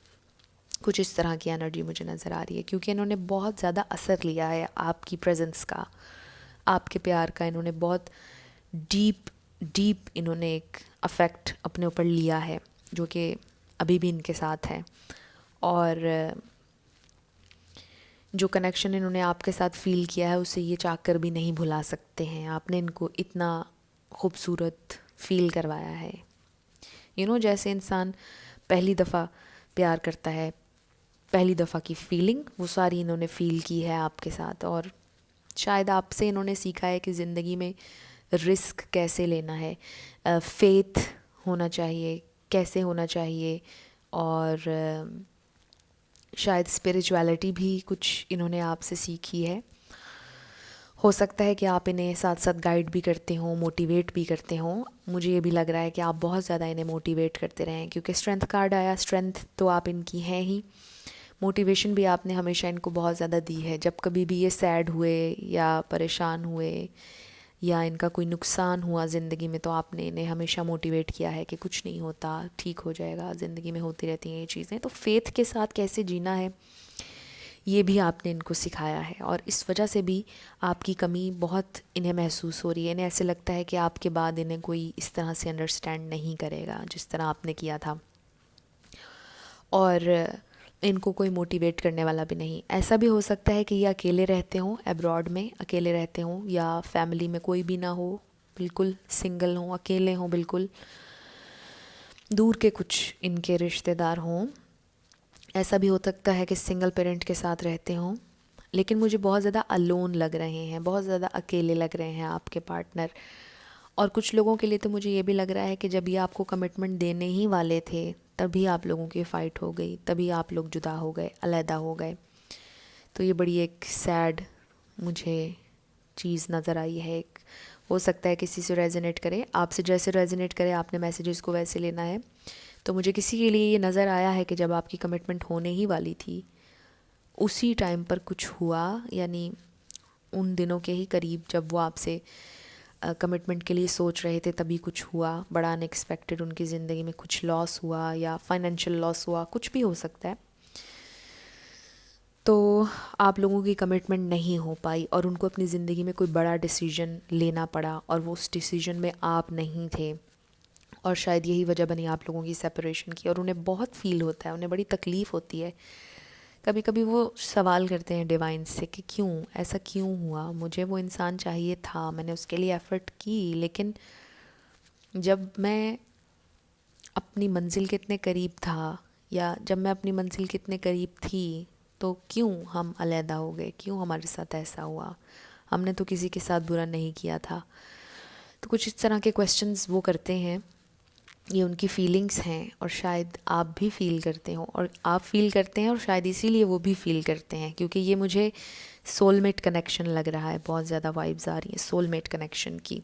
कुछ इस तरह की एनर्जी मुझे नज़र आ रही है, क्योंकि इन्होंने बहुत ज़्यादा असर लिया है आपकी प्रेजेंस का, आपके प्यार का। इन्होंने बहुत डीप इन्होंने एक अफेक्ट अपने ऊपर लिया है, जो कि अभी भी इनके साथ है। और जो कनेक्शन इन्होंने आपके साथ फ़ील किया है, उसे ये चाहकर भी नहीं भुला सकते हैं। आपने इनको इतना खूबसूरत फ़ील करवाया है। जैसे इंसान पहली दफ़ा प्यार करता है, पहली दफ़ा की फ़ीलिंग, वो सारी इन्होंने फ़ील की है आपके साथ। और शायद आपसे इन्होंने सीखा है कि ज़िंदगी में रिस्क कैसे लेना है, फेथ होना चाहिए, कैसे होना चाहिए, और शायद स्पिरिचुअलिटी भी कुछ इन्होंने आपसे सीखी है। हो सकता है कि आप इन्हें साथ साथ गाइड भी करते हों, मोटिवेट भी करते हों। मुझे ये भी लग रहा है कि आप बहुत ज़्यादा इन्हें मोटिवेट करते रहें, क्योंकि स्ट्रेंथ कार्ड आया, स्ट्रेंथ तो आप इनकी हैं ही, मोटिवेशन भी आपने हमेशा इनको बहुत ज़्यादा दी है। जब कभी भी ये सैड हुए या परेशान हुए या इनका कोई नुकसान हुआ ज़िंदगी में, तो आपने इन्हें हमेशा मोटिवेट किया है कि कुछ नहीं होता, ठीक हो जाएगा, ज़िंदगी में होती रहती हैं ये चीज़ें। तो फेथ के साथ कैसे जीना है, ये भी आपने इनको सिखाया है। और इस वजह से भी आपकी कमी बहुत इन्हें महसूस हो रही है। इन्हें ऐसे लगता है कि आपके बाद इन्हें कोई इस तरह से अंडरस्टैंड नहीं करेगा जिस तरह आपने किया था, और इनको कोई मोटिवेट करने वाला भी नहीं। ऐसा भी हो सकता है कि ये अकेले रहते हों, अब्रॉड में अकेले रहते हों, या फैमिली में कोई भी ना हो, बिल्कुल सिंगल हों, अकेले हों, बिल्कुल दूर के कुछ इनके रिश्तेदार हों। ऐसा भी हो सकता है कि सिंगल पेरेंट के साथ रहते हों, लेकिन मुझे बहुत ज़्यादा अलोन लग रहे हैं, बहुत ज़्यादा अकेले लग रहे हैं आपके पार्टनर। और कुछ लोगों के लिए तो मुझे ये भी लग रहा है कि जब ये आपको कमिटमेंट देने ही वाले थे, तभी आप लोगों की फ़ाइट हो गई, तभी आप लोग जुदा हो गए, अलहदा हो गए। तो ये बड़ी एक सैड मुझे चीज़ नज़र आई है। एक हो सकता है किसी से रेजोनेट करे, आपसे जैसे रेजोनेट करे, आपने मैसेजेस को वैसे लेना है। तो मुझे किसी के लिए ये नज़र आया है कि जब आपकी कमिटमेंट होने ही वाली थी, उसी टाइम पर कुछ हुआ, यानी उन दिनों के ही करीब जब वो आपसे कमिटमेंट के लिए सोच रहे थे तभी कुछ हुआ, बड़ा अनएक्सपेक्टेड उनकी ज़िंदगी में कुछ लॉस हुआ या फाइनेंशियल लॉस हुआ, कुछ भी हो सकता है। तो आप लोगों की कमिटमेंट नहीं हो पाई और उनको अपनी ज़िंदगी में कोई बड़ा डिसीजन लेना पड़ा और वो उस डिसीजन में आप नहीं थे, और शायद यही वजह बनी आप लोगों की सेपरेशन की। और उन्हें बहुत फील होता है, उन्हें बड़ी तकलीफ़ होती है। कभी कभी वो सवाल करते हैं डिवाइन से कि क्यों ऐसा क्यों हुआ, मुझे वो इंसान चाहिए था, मैंने उसके लिए एफ़र्ट की, लेकिन जब मैं अपनी मंजिल के इतने करीब था या जब मैं अपनी मंजिल के इतने करीब थी तो क्यों हम अलहदा हो गए, क्यों हमारे साथ ऐसा हुआ, हमने तो किसी के साथ बुरा नहीं किया था। तो कुछ इस तरह के क्वेश्चंस वो करते हैं। ये उनकी फीलिंग्स हैं और शायद आप भी फील करते हो, और आप फील करते हैं और शायद इसीलिए वो भी फील करते हैं, क्योंकि ये मुझे सोलमेट कनेक्शन लग रहा है। बहुत ज़्यादा वाइब्स आ रही हैं सोलमेट कनेक्शन की।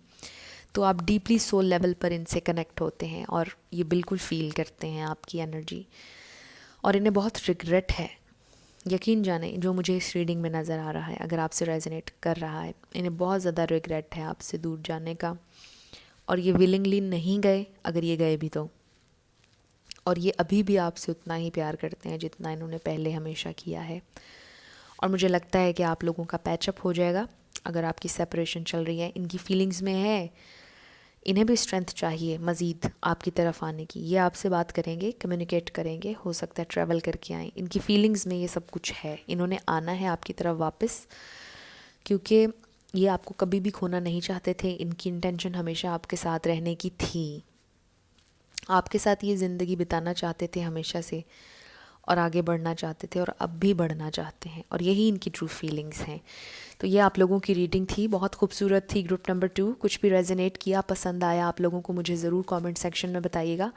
तो आप डीपली सोल लेवल पर इनसे कनेक्ट होते हैं और ये बिल्कुल फील करते हैं आपकी एनर्जी, और इन्हें बहुत रिग्रेट है। यकीन जाने जो मुझे इस रीडिंग में नज़र आ रहा है, अगर आपसे रेजोनेट कर रहा है, इन्हें बहुत ज़्यादा रिग्रेट है आपसे दूर जाने का, और ये विलिंगली नहीं गए, अगर ये गए भी तो। और ये अभी भी आपसे उतना ही प्यार करते हैं जितना इन्होंने पहले हमेशा किया है। और मुझे लगता है कि आप लोगों का पैचअप हो जाएगा। अगर आपकी सेपरेशन चल रही है, इनकी फीलिंग्स में है, इन्हें भी स्ट्रेंथ चाहिए मज़ीद आपकी तरफ आने की। ये आपसे बात करेंगे, कम्युनिकेट करेंगे, हो सकता है ट्रैवल करके आएँ। इनकी फीलिंग्स में ये सब कुछ है, इन्होंने आना है आपकी तरफ वापस, क्योंकि ये आपको कभी भी खोना नहीं चाहते थे। इनकी इंटेंशन हमेशा आपके साथ रहने की थी, आपके साथ ये ज़िंदगी बिताना चाहते थे हमेशा से, और आगे बढ़ना चाहते थे और अब भी बढ़ना चाहते हैं, और यही इनकी ट्रू फीलिंग्स हैं। तो ये आप लोगों की रीडिंग थी, बहुत खूबसूरत थी। ग्रुप नंबर 2, कुछ भी रेजोनेट किया, पसंद आया आप लोगों को, मुझे ज़रूर कमेंट सेक्शन में बताइएगा।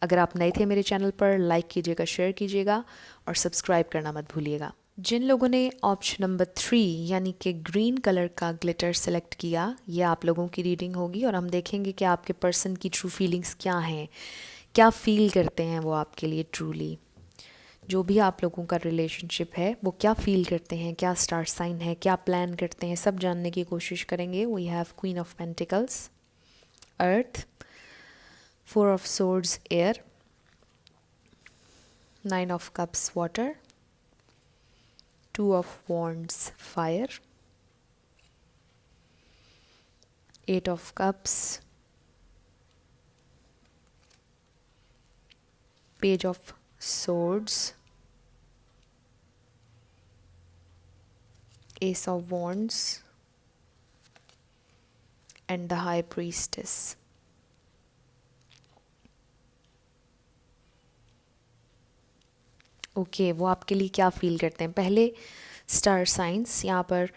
अगर आप नए थे मेरे चैनल पर, लाइक कीजिएगा, शेयर कीजिएगा और सब्सक्राइब करना मत भूलिएगा। जिन लोगों ने ऑप्शन नंबर 3 यानी कि ग्रीन कलर का ग्लिटर सेलेक्ट किया, ये आप लोगों की रीडिंग होगी, और हम देखेंगे कि आपके पर्सन की ट्रू फीलिंग्स क्या हैं, क्या फ़ील करते हैं वो आपके लिए ट्रूली। जो भी आप लोगों का रिलेशनशिप है वो क्या फ़ील करते हैं, क्या स्टार साइन है, क्या प्लान करते हैं, सब जानने की कोशिश करेंगे। We have queen of pentacles, earth, 4 of swords air, 9 of cups water, 2 of wands fire, 8 of cups, page of swords, ace of wands and the high priestess. Okay, वो आपके लिए क्या फील करते हैं। पहले स्टार साइंस यहाँ पर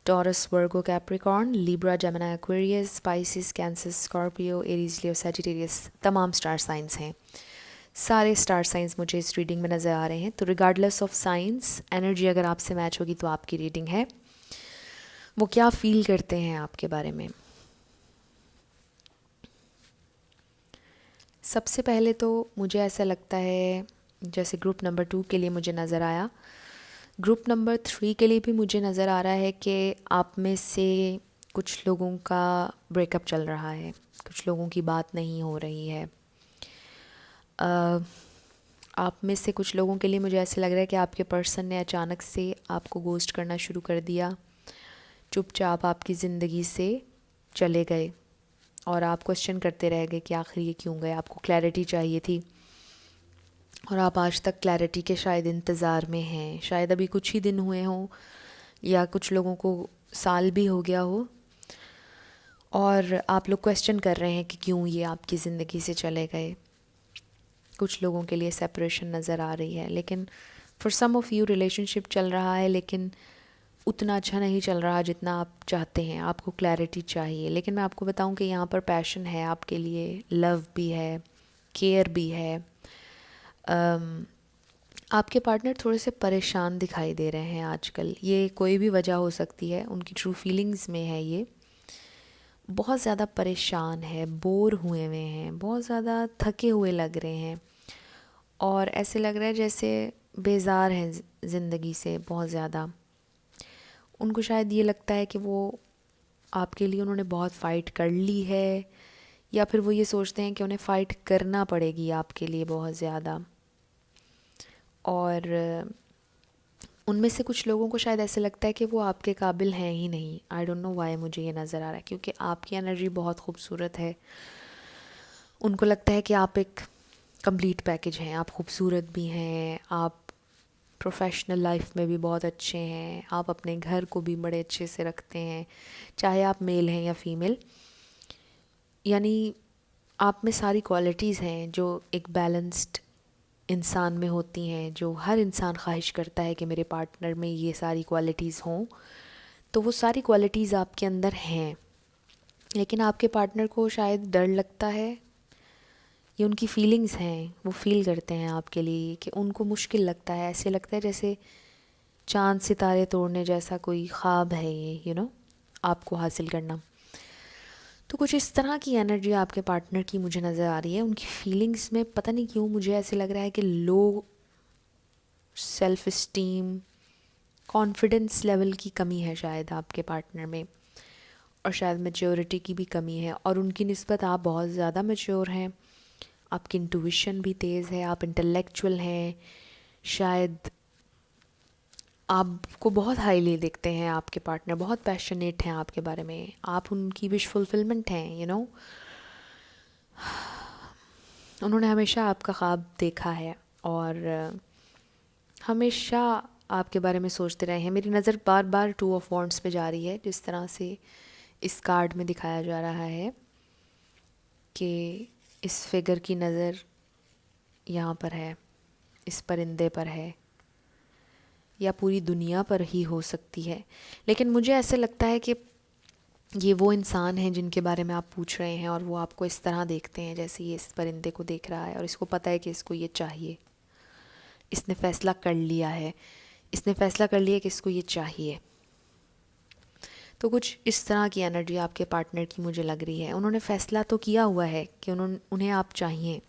Taurus, Virgo, Capricorn, Libra, Gemini, Aquarius, Pisces, Cancer, Scorpio, Aries, Leo, Sagittarius, तमाम स्टार साइंस हैं। सारे स्टार साइंस मुझे इस रीडिंग में नज़र आ रहे हैं। तो रिगार्डलेस ऑफ साइंस, एनर्जी अगर आपसे मैच होगी तो आपकी रीडिंग है। वो क्या फील करते हैं आपके बारे में। सबसे पहले तो मुझे ऐसा लगता है, जैसे ग्रुप नंबर 2 के लिए मुझे नज़र आया, ग्रुप नंबर 3 के लिए भी मुझे नज़र आ रहा है कि आप में से कुछ लोगों का ब्रेकअप चल रहा है, कुछ लोगों की बात नहीं हो रही है। आप में से कुछ लोगों के लिए मुझे ऐसे लग रहा है कि आपके पर्सन ने अचानक से आपको गोस्ट करना शुरू कर दिया, चुपचाप आपकी ज़िंदगी से चले गए, और आप क्वेश्चन करते रह गए कि आखिर ये क्यों गए। आपको क्लैरिटी चाहिए थी और आप आज तक क्लैरिटी के शायद इंतज़ार में हैं। शायद अभी कुछ ही दिन हुए हों या कुछ लोगों को साल भी हो गया हो, और आप लोग क्वेश्चन कर रहे हैं कि क्यों ये आपकी ज़िंदगी से चले गए। कुछ लोगों के लिए सेपरेशन नज़र आ रही है, लेकिन for some of you relationship चल रहा है, लेकिन उतना अच्छा नहीं चल रहा जितना आप चाहते हैं। आपको क्लैरिटी चाहिए, लेकिन मैं आपको बताऊं कि यहाँ पर पैशन है आपके लिए, लव भी है, केयर भी है। आपके पार्टनर थोड़े से परेशान दिखाई दे रहे हैं आजकल। ये कोई भी वजह हो सकती है, उनकी ट्रू फीलिंग्स में है ये। बहुत ज़्यादा परेशान है, बोर हुए हैं, बहुत ज़्यादा थके हुए लग रहे हैं, और ऐसे लग रहा है जैसे बेजार हैं ज़िंदगी से बहुत ज़्यादा। उनको शायद ये लगता है कि वो आपके लिए उन्होंने बहुत फ़ाइट कर ली है, या फिर वो ये सोचते हैं कि उन्हें फ़ाइट करना पड़ेगी आपके लिए बहुत ज़्यादा। और उनमें से कुछ लोगों को शायद ऐसे लगता है कि वो आपके काबिल हैं ही नहीं। आई डोंट नो वाई मुझे ये नज़र आ रहा है, क्योंकि आपकी एनर्जी बहुत खूबसूरत है। उनको लगता है कि आप एक कंप्लीट पैकेज हैं, आप खूबसूरत भी हैं, आप प्रोफेशनल लाइफ में भी बहुत अच्छे हैं, आप अपने घर को भी बड़े अच्छे से रखते हैं, चाहे आप मेल हैं या फीमेल। यानी आप में सारी क्वालिटीज़ हैं जो एक बैलेंस्ड इंसान में होती हैं, जो हर इंसान ख्वाहिश करता है कि मेरे पार्टनर में ये सारी क्वालिटीज़ हों। तो वो सारी क्वालिटीज़ आपके अंदर हैं, लेकिन आपके पार्टनर को शायद डर लगता है, ये उनकी फीलिंग्स हैं, वो फील करते हैं आपके लिए कि उनको मुश्किल लगता है, ऐसे लगता है जैसे चांद सितारे तोड़ने जैसा कोई ख्वाब है ये, आपको हासिल करना। तो कुछ इस तरह की एनर्जी आपके पार्टनर की मुझे नज़र आ रही है। उनकी फीलिंग्स में पता नहीं क्यों मुझे ऐसे लग रहा है कि low self esteem, confidence level की कमी है शायद आपके पार्टनर में, और शायद मैच्योरिटी की भी कमी है। और उनकी निस्बत आप बहुत ज़्यादा मैच्योर हैं, आपकी इंट्यूशन भी तेज़ है, आप इंटेलेक्चुअल हैं, शायद आपको बहुत हाईली देखते हैं आपके पार्टनर, बहुत पैशनेट हैं आपके बारे में, आप उनकी विश फुलफिलमेंट हैं। उन्होंने हमेशा आपका ख्वाब देखा है और हमेशा आपके बारे में सोचते रहे हैं। मेरी नज़र बार बार टू ऑफ वॉन्ड्स पे जा रही है, जिस तरह से इस कार्ड में दिखाया जा रहा है कि इस फिगर की नज़र यहाँ पर है, इस परिंदे पर है, या पूरी दुनिया पर ही हो सकती है। लेकिन मुझे ऐसे लगता है कि ये वो इंसान हैं जिनके बारे में आप पूछ रहे हैं, और वो आपको इस तरह देखते हैं जैसे ये इस परिंदे को देख रहा है, और इसको पता है कि इसको ये चाहिए, इसने फ़ैसला कर लिया है, इसने फ़ैसला कर लिया कि इसको ये चाहिए। तो कुछ इस तरह की एनर्जी आपके पार्टनर की मुझे लग रही है। उन्होंने फ़ैसला तो किया हुआ है कि उन्हें आप चाहिए,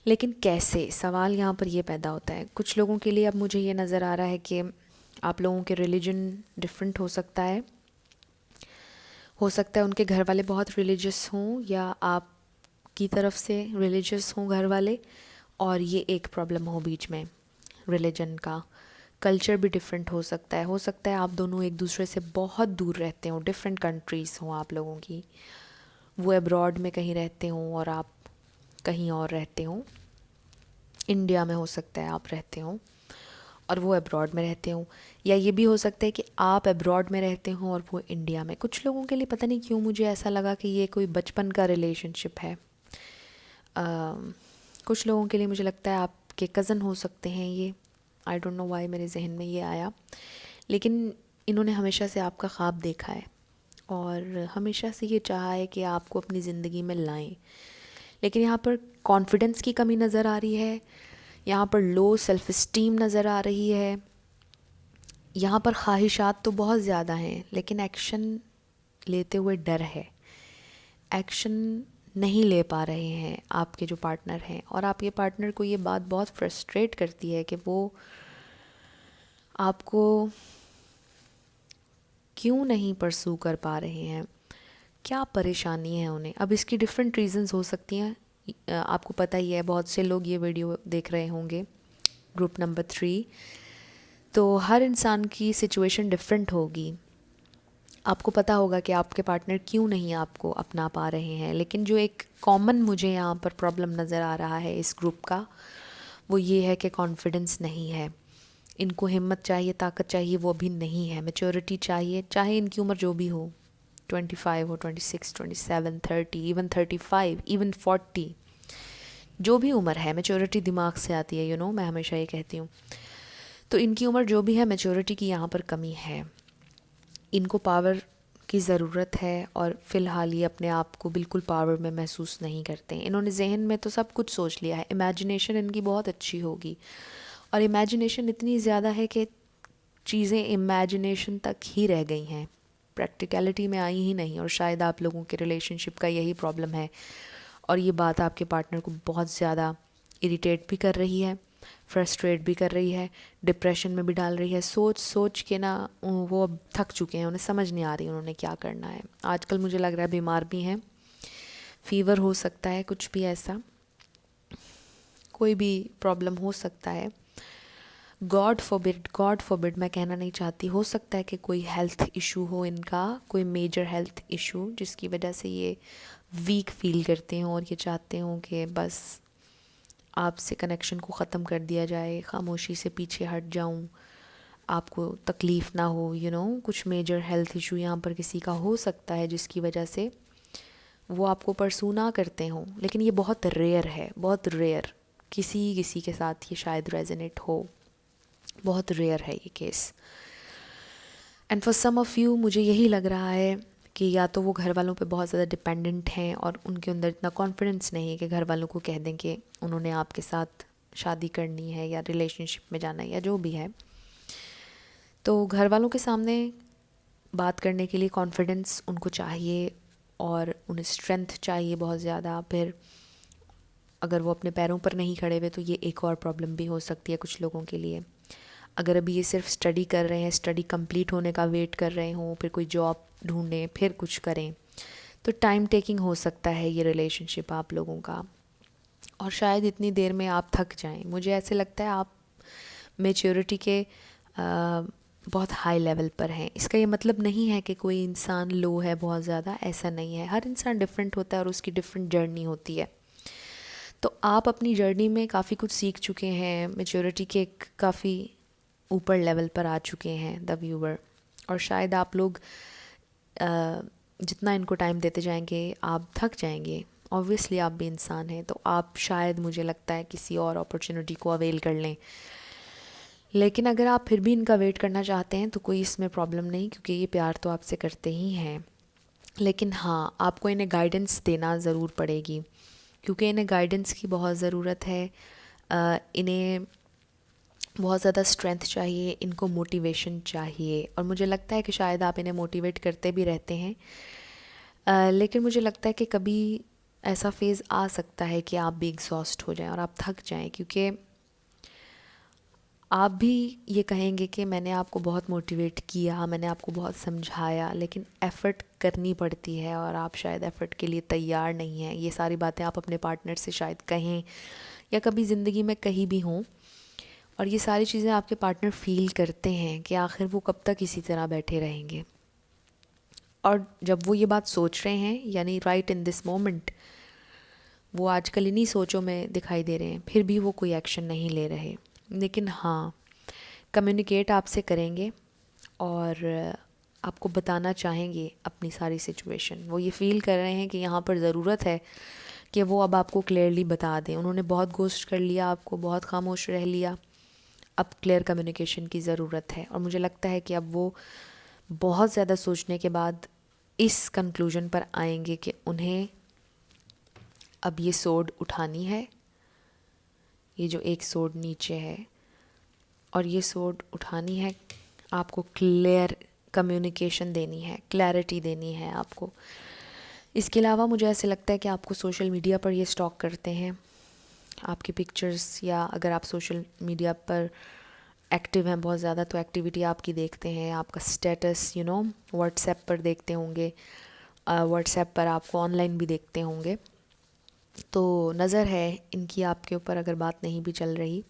लेकिन कैसे, सवाल यहाँ पर ये पैदा होता है। कुछ लोगों के लिए अब मुझे ये नज़र आ रहा है कि आप लोगों के रिलीजन डिफरेंट हो सकता है। हो सकता है उनके घर वाले बहुत रिलीजियस हों, या आपकी तरफ से रिलीजियस हों घर वाले, और ये एक प्रॉब्लम हो बीच में रिलीजन का। कल्चर भी डिफरेंट हो सकता है। हो सकता है आप दोनों एक दूसरे से बहुत दूर रहते हों, डिफरेंट कंट्रीज़ हों आप लोगों की, वो अब्रॉड में कहीं रहते हों और आप कहीं और रहते हों। इंडिया में हो सकता है आप रहते हों और वो अब्रॉड में रहते हों, या ये भी हो सकता है कि आप अब्रॉड में रहते हों और वो इंडिया में। कुछ लोगों के लिए पता नहीं क्यों मुझे ऐसा लगा कि ये कोई बचपन का रिलेशनशिप है। कुछ लोगों के लिए मुझे लगता है आपके कज़न हो सकते हैं ये। आई डोंट नो वाई मेरे जहन में ये आया, लेकिन इन्होंने हमेशा से आपका ख्वाब देखा है और हमेशा से ये चाहा है कि आपको अपनी ज़िंदगी में लाएं। लेकिन यहाँ पर कॉन्फिडेंस की कमी नज़र आ रही है, यहाँ पर लो सेल्फ़ इस्टीम नज़र आ रही है, यहाँ पर ख्वाहिशात तो बहुत ज़्यादा हैं, लेकिन एक्शन लेते हुए डर है। एक्शन नहीं ले पा रहे हैं आपके जो पार्टनर हैं, और आपके पार्टनर को ये बात बहुत फ्रस्ट्रेट करती है कि वो आपको क्यों नहीं परसू कर पा रहे हैं, क्या परेशानी है उन्हें। अब इसकी डिफरेंट रीज़न्स हो सकती हैं। आपको पता ही है, बहुत से लोग ये वीडियो देख रहे होंगे, ग्रुप नंबर 3। तो हर इंसान की सिचुएशन डिफरेंट होगी। आपको पता होगा कि आपके पार्टनर क्यों नहीं आपको अपना पा रहे हैं, लेकिन जो एक कॉमन मुझे यहाँ पर प्रॉब्लम नज़र आ रहा है इस ग्रुप का, वो ये है कि कॉन्फिडेंस नहीं है। इनको हिम्मत चाहिए, ताकत चाहिए, वो भी नहीं है। मैच्योरिटी चाहिए, चाहे इनकी उम्र जो भी हो, 25 हो, 26, 27, 30, इवन 35, इवन 40, जो भी उम्र है, मैच्योरिटी दिमाग से आती है, मैं हमेशा ये कहती हूँ। तो इनकी उम्र जो भी है, मैच्योरिटी की यहाँ पर कमी है। इनको पावर की ज़रूरत है, और फ़िलहाल ये अपने आप को बिल्कुल पावर में महसूस नहीं करते हैं। इन्होंने जहन में तो सब कुछ सोच लिया है, इमेजिनेशन इनकी बहुत अच्छी होगी, और इमेजिनेशन इतनी ज़्यादा है कि चीज़ें इमेजिनेशन तक ही रह गई हैं, प्रैक्टिकलिटी में आई ही नहीं। और शायद आप लोगों के रिलेशनशिप का यही प्रॉब्लम है, और ये बात आपके पार्टनर को बहुत ज़्यादा इरिटेट भी कर रही है। फ्रस्ट्रेट भी कर रही है, डिप्रेशन में भी डाल रही है। सोच सोच के ना वो अब थक चुके हैं, उन्हें समझ नहीं आ रही उन्होंने क्या करना है। आजकल मुझे लग रहा है बीमार भी हैं, फीवर हो सकता है, कुछ भी ऐसा कोई भी प्रॉब्लम हो सकता है। गॉड फॉरबिड मैं कहना नहीं चाहती, हो सकता है कि कोई हेल्थ इशू हो इनका, कोई मेजर हेल्थ इशू जिसकी वजह से ये वीक फील करते हों और ये चाहते हों कि बस आपसे कनेक्शन को ख़त्म कर दिया जाए, खामोशी से पीछे हट जाऊं, आपको तकलीफ़ ना हो। कुछ मेजर हेल्थ इशू यहाँ पर किसी का हो सकता है जिसकी वजह से वो आपको परसू ना करते हों। लेकिन ये बहुत रेयर है, बहुत रेयर, किसी किसी के साथ ये शायद रेजोनेट हो, बहुत रेयर है ये केस। And for some of you मुझे यही लग रहा है कि या तो वो घर वालों पे बहुत ज़्यादा डिपेंडेंट हैं और उनके अंदर इतना कॉन्फिडेंस नहीं है कि घर वालों को कह दें कि उन्होंने आपके साथ शादी करनी है या रिलेशनशिप में जाना है या जो भी है। तो घर वालों के सामने बात करने के लिए कॉन्फिडेंस उनको चाहिए और उन्हें स्ट्रेंथ चाहिए बहुत ज़्यादा। फिर अगर वो अपने पैरों पर नहीं खड़े हुए तो ये एक और प्रॉब्लम भी हो सकती है कुछ लोगों के लिए। अगर अभी ये सिर्फ स्टडी कर रहे हैं, स्टडी कंप्लीट होने का वेट कर रहे हों, फिर कोई जॉब ढूंढें, फिर कुछ करें, तो टाइम टेकिंग हो सकता है ये रिलेशनशिप आप लोगों का। और शायद इतनी देर में आप थक जाएं। मुझे ऐसे लगता है आप मेच्योरिटी के बहुत हाई लेवल पर हैं। इसका ये मतलब नहीं है कि कोई इंसान लो है बहुत ज़्यादा, ऐसा नहीं है। हर इंसान डिफरेंट होता है और उसकी डिफरेंट जर्नी होती है। तो आप अपनी जर्नी में काफ़ी कुछ सीख चुके हैं, मेच्योरिटी के काफ़ी ऊपर लेवल पर आ चुके हैं द व्यूअर। और शायद आप लोग जितना इनको टाइम देते जाएंगे आप थक जाएंगे। ऑब्वियसली आप भी इंसान हैं, तो आप शायद मुझे लगता है किसी और अपॉर्चुनिटी को अवेल कर लें। लेकिन अगर आप फिर भी इनका वेट करना चाहते हैं तो कोई इसमें प्रॉब्लम नहीं, क्योंकि ये प्यार तो आपसे करते ही हैं। लेकिन हाँ, आपको इन्हें गाइडेंस देना ज़रूर पड़ेगी, क्योंकि इन्हें गाइडेंस की बहुत ज़रूरत है। इन्हें बहुत ज़्यादा स्ट्रेंथ चाहिए, इनको मोटिवेशन चाहिए। और मुझे लगता है कि शायद आप इन्हें मोटिवेट करते भी रहते हैं, लेकिन मुझे लगता है कि कभी ऐसा फेज़ आ सकता है कि आप भी एग्जॉस्ट हो जाएं और आप थक जाएं, क्योंकि आप भी ये कहेंगे कि मैंने आपको बहुत मोटिवेट किया, मैंने आपको बहुत समझाया, लेकिन एफ़र्ट करनी पड़ती है और आप शायद एफ़र्ट के लिए तैयार नहीं हैं। ये सारी बातें आप अपने पार्टनर से शायद कहें या कभी ज़िंदगी में कहीं भी हों, और ये सारी चीज़ें आपके पार्टनर फ़ील करते हैं कि आखिर वो कब तक इसी तरह बैठे रहेंगे। और जब वो ये बात सोच रहे हैं, यानी राइट इन दिस मोमेंट, वो आजकल इन्हीं सोचों में दिखाई दे रहे हैं, फिर भी वो कोई एक्शन नहीं ले रहे। लेकिन हाँ, कम्युनिकेट आपसे करेंगे और आपको बताना चाहेंगे अपनी सारी सिचुएशन। वो ये फ़ील कर रहे हैं कि यहाँ पर ज़रूरत है कि वो अब आपको क्लियरली बता दें। उन्होंने बहुत घोस्ट कर लिया आपको, बहुत खामोश रह लिया, अब क्लियर कम्युनिकेशन की ज़रूरत है। और मुझे लगता है कि अब वो बहुत ज़्यादा सोचने के बाद इस कंक्लूजन पर आएंगे कि उन्हें अब ये सोड उठानी है, ये जो एक सोड नीचे है, और ये सोड उठानी है। आपको क्लियर कम्युनिकेशन देनी है, क्लैरिटी देनी है आपको। इसके अलावा मुझे ऐसे लगता है कि आपको सोशल मीडिया पर ये स्टॉक करते हैं, आपकी पिक्चर्स, या अगर आप सोशल मीडिया पर एक्टिव हैं बहुत ज़्यादा तो एक्टिविटी आपकी देखते हैं, आपका स्टेटस व्हाट्सएप पर देखते होंगे, व्हाट्सएप पर आपको ऑनलाइन भी देखते होंगे। तो नज़र है इनकी आपके ऊपर, अगर बात नहीं भी चल रही,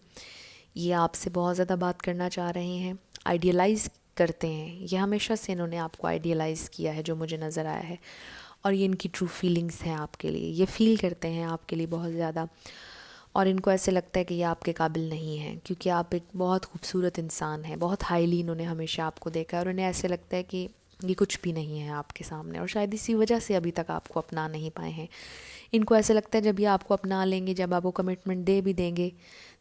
ये आपसे बहुत ज़्यादा बात करना चाह रहे हैं, आइडियलाइज़ करते हैं। ये हमेशा से इन्होंने आपको आइडियलाइज़ किया है, जो मुझे नज़र आया है, और ये इनकी ट्रू फीलिंग्स हैं आपके लिए। ये फ़ील करते हैं आपके लिए बहुत ज़्यादा, और इनको ऐसे लगता है कि ये आपके काबिल नहीं है, क्योंकि आप एक बहुत खूबसूरत इंसान हैं। बहुत हाईली इन्होंने हमेशा आपको देखा है, और इन्हें ऐसे लगता है कि ये कुछ भी नहीं है आपके सामने, और शायद इसी वजह से अभी तक आपको अपना नहीं पाए हैं। इनको ऐसे लगता है जब ये आपको अपना लेंगे, जब आपको कमिटमेंट दे भी देंगे,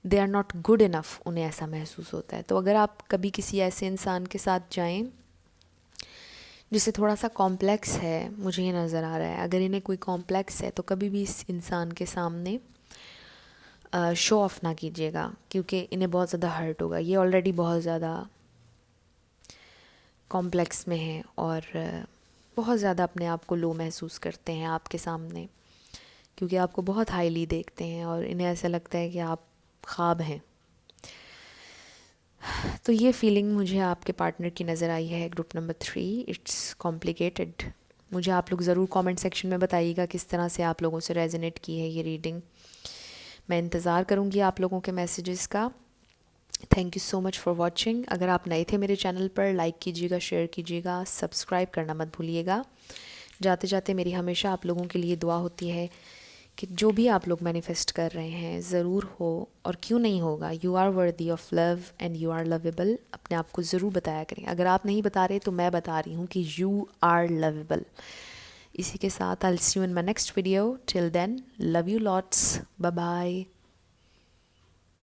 they are not good enough, उन्हें ऐसा महसूस होता है। तो अगर आप कभी किसी ऐसे इंसान के साथ जाएं जिसे थोड़ा सा कॉम्प्लेक्स है, मुझे ये नज़र आ रहा है, अगर इन्हें कोई कॉम्प्लेक्स है, तो कभी भी इस इंसान के सामने शो ऑफ ना कीजिएगा, क्योंकि इन्हें बहुत ज़्यादा हर्ट होगा। ये ऑलरेडी बहुत ज़्यादा कॉम्प्लेक्स में हैं और बहुत ज़्यादा अपने आप को लो महसूस करते हैं आपके सामने, क्योंकि आपको बहुत हाईली देखते हैं और इन्हें ऐसा लगता है कि आप ख्वाब हैं। तो ये फीलिंग मुझे आपके पार्टनर की नज़र आई है, ग्रुप नंबर 3, इट्स कॉम्प्लिकेटेड। मुझे आप लोग ज़रूर कमेंट सेक्शन में बताइएगा किस तरह से आप लोगों से रेजोनेट की है ये रीडिंग। मैं इंतज़ार करूँगी आप लोगों के मैसेजेस का। Thank you so much for watching. अगर आप नए थे मेरे चैनल पर, लाइक कीजिएगा, शेयर कीजिएगा, सब्सक्राइब करना मत भूलिएगा। जाते जाते मेरी हमेशा आप लोगों के लिए दुआ होती है कि जो भी आप लोग मैनिफेस्ट कर रहे हैं ज़रूर हो, और क्यों नहीं होगा। You are worthy of love and you are lovable. अपने आप को ज़रूर बताया करें। अगर आप नहीं बता रहे तो मैं बता रही हूँ कि यू आर लवेबल। इसी के साथ I will see you in my next video. Till then, love you lots, bye bye.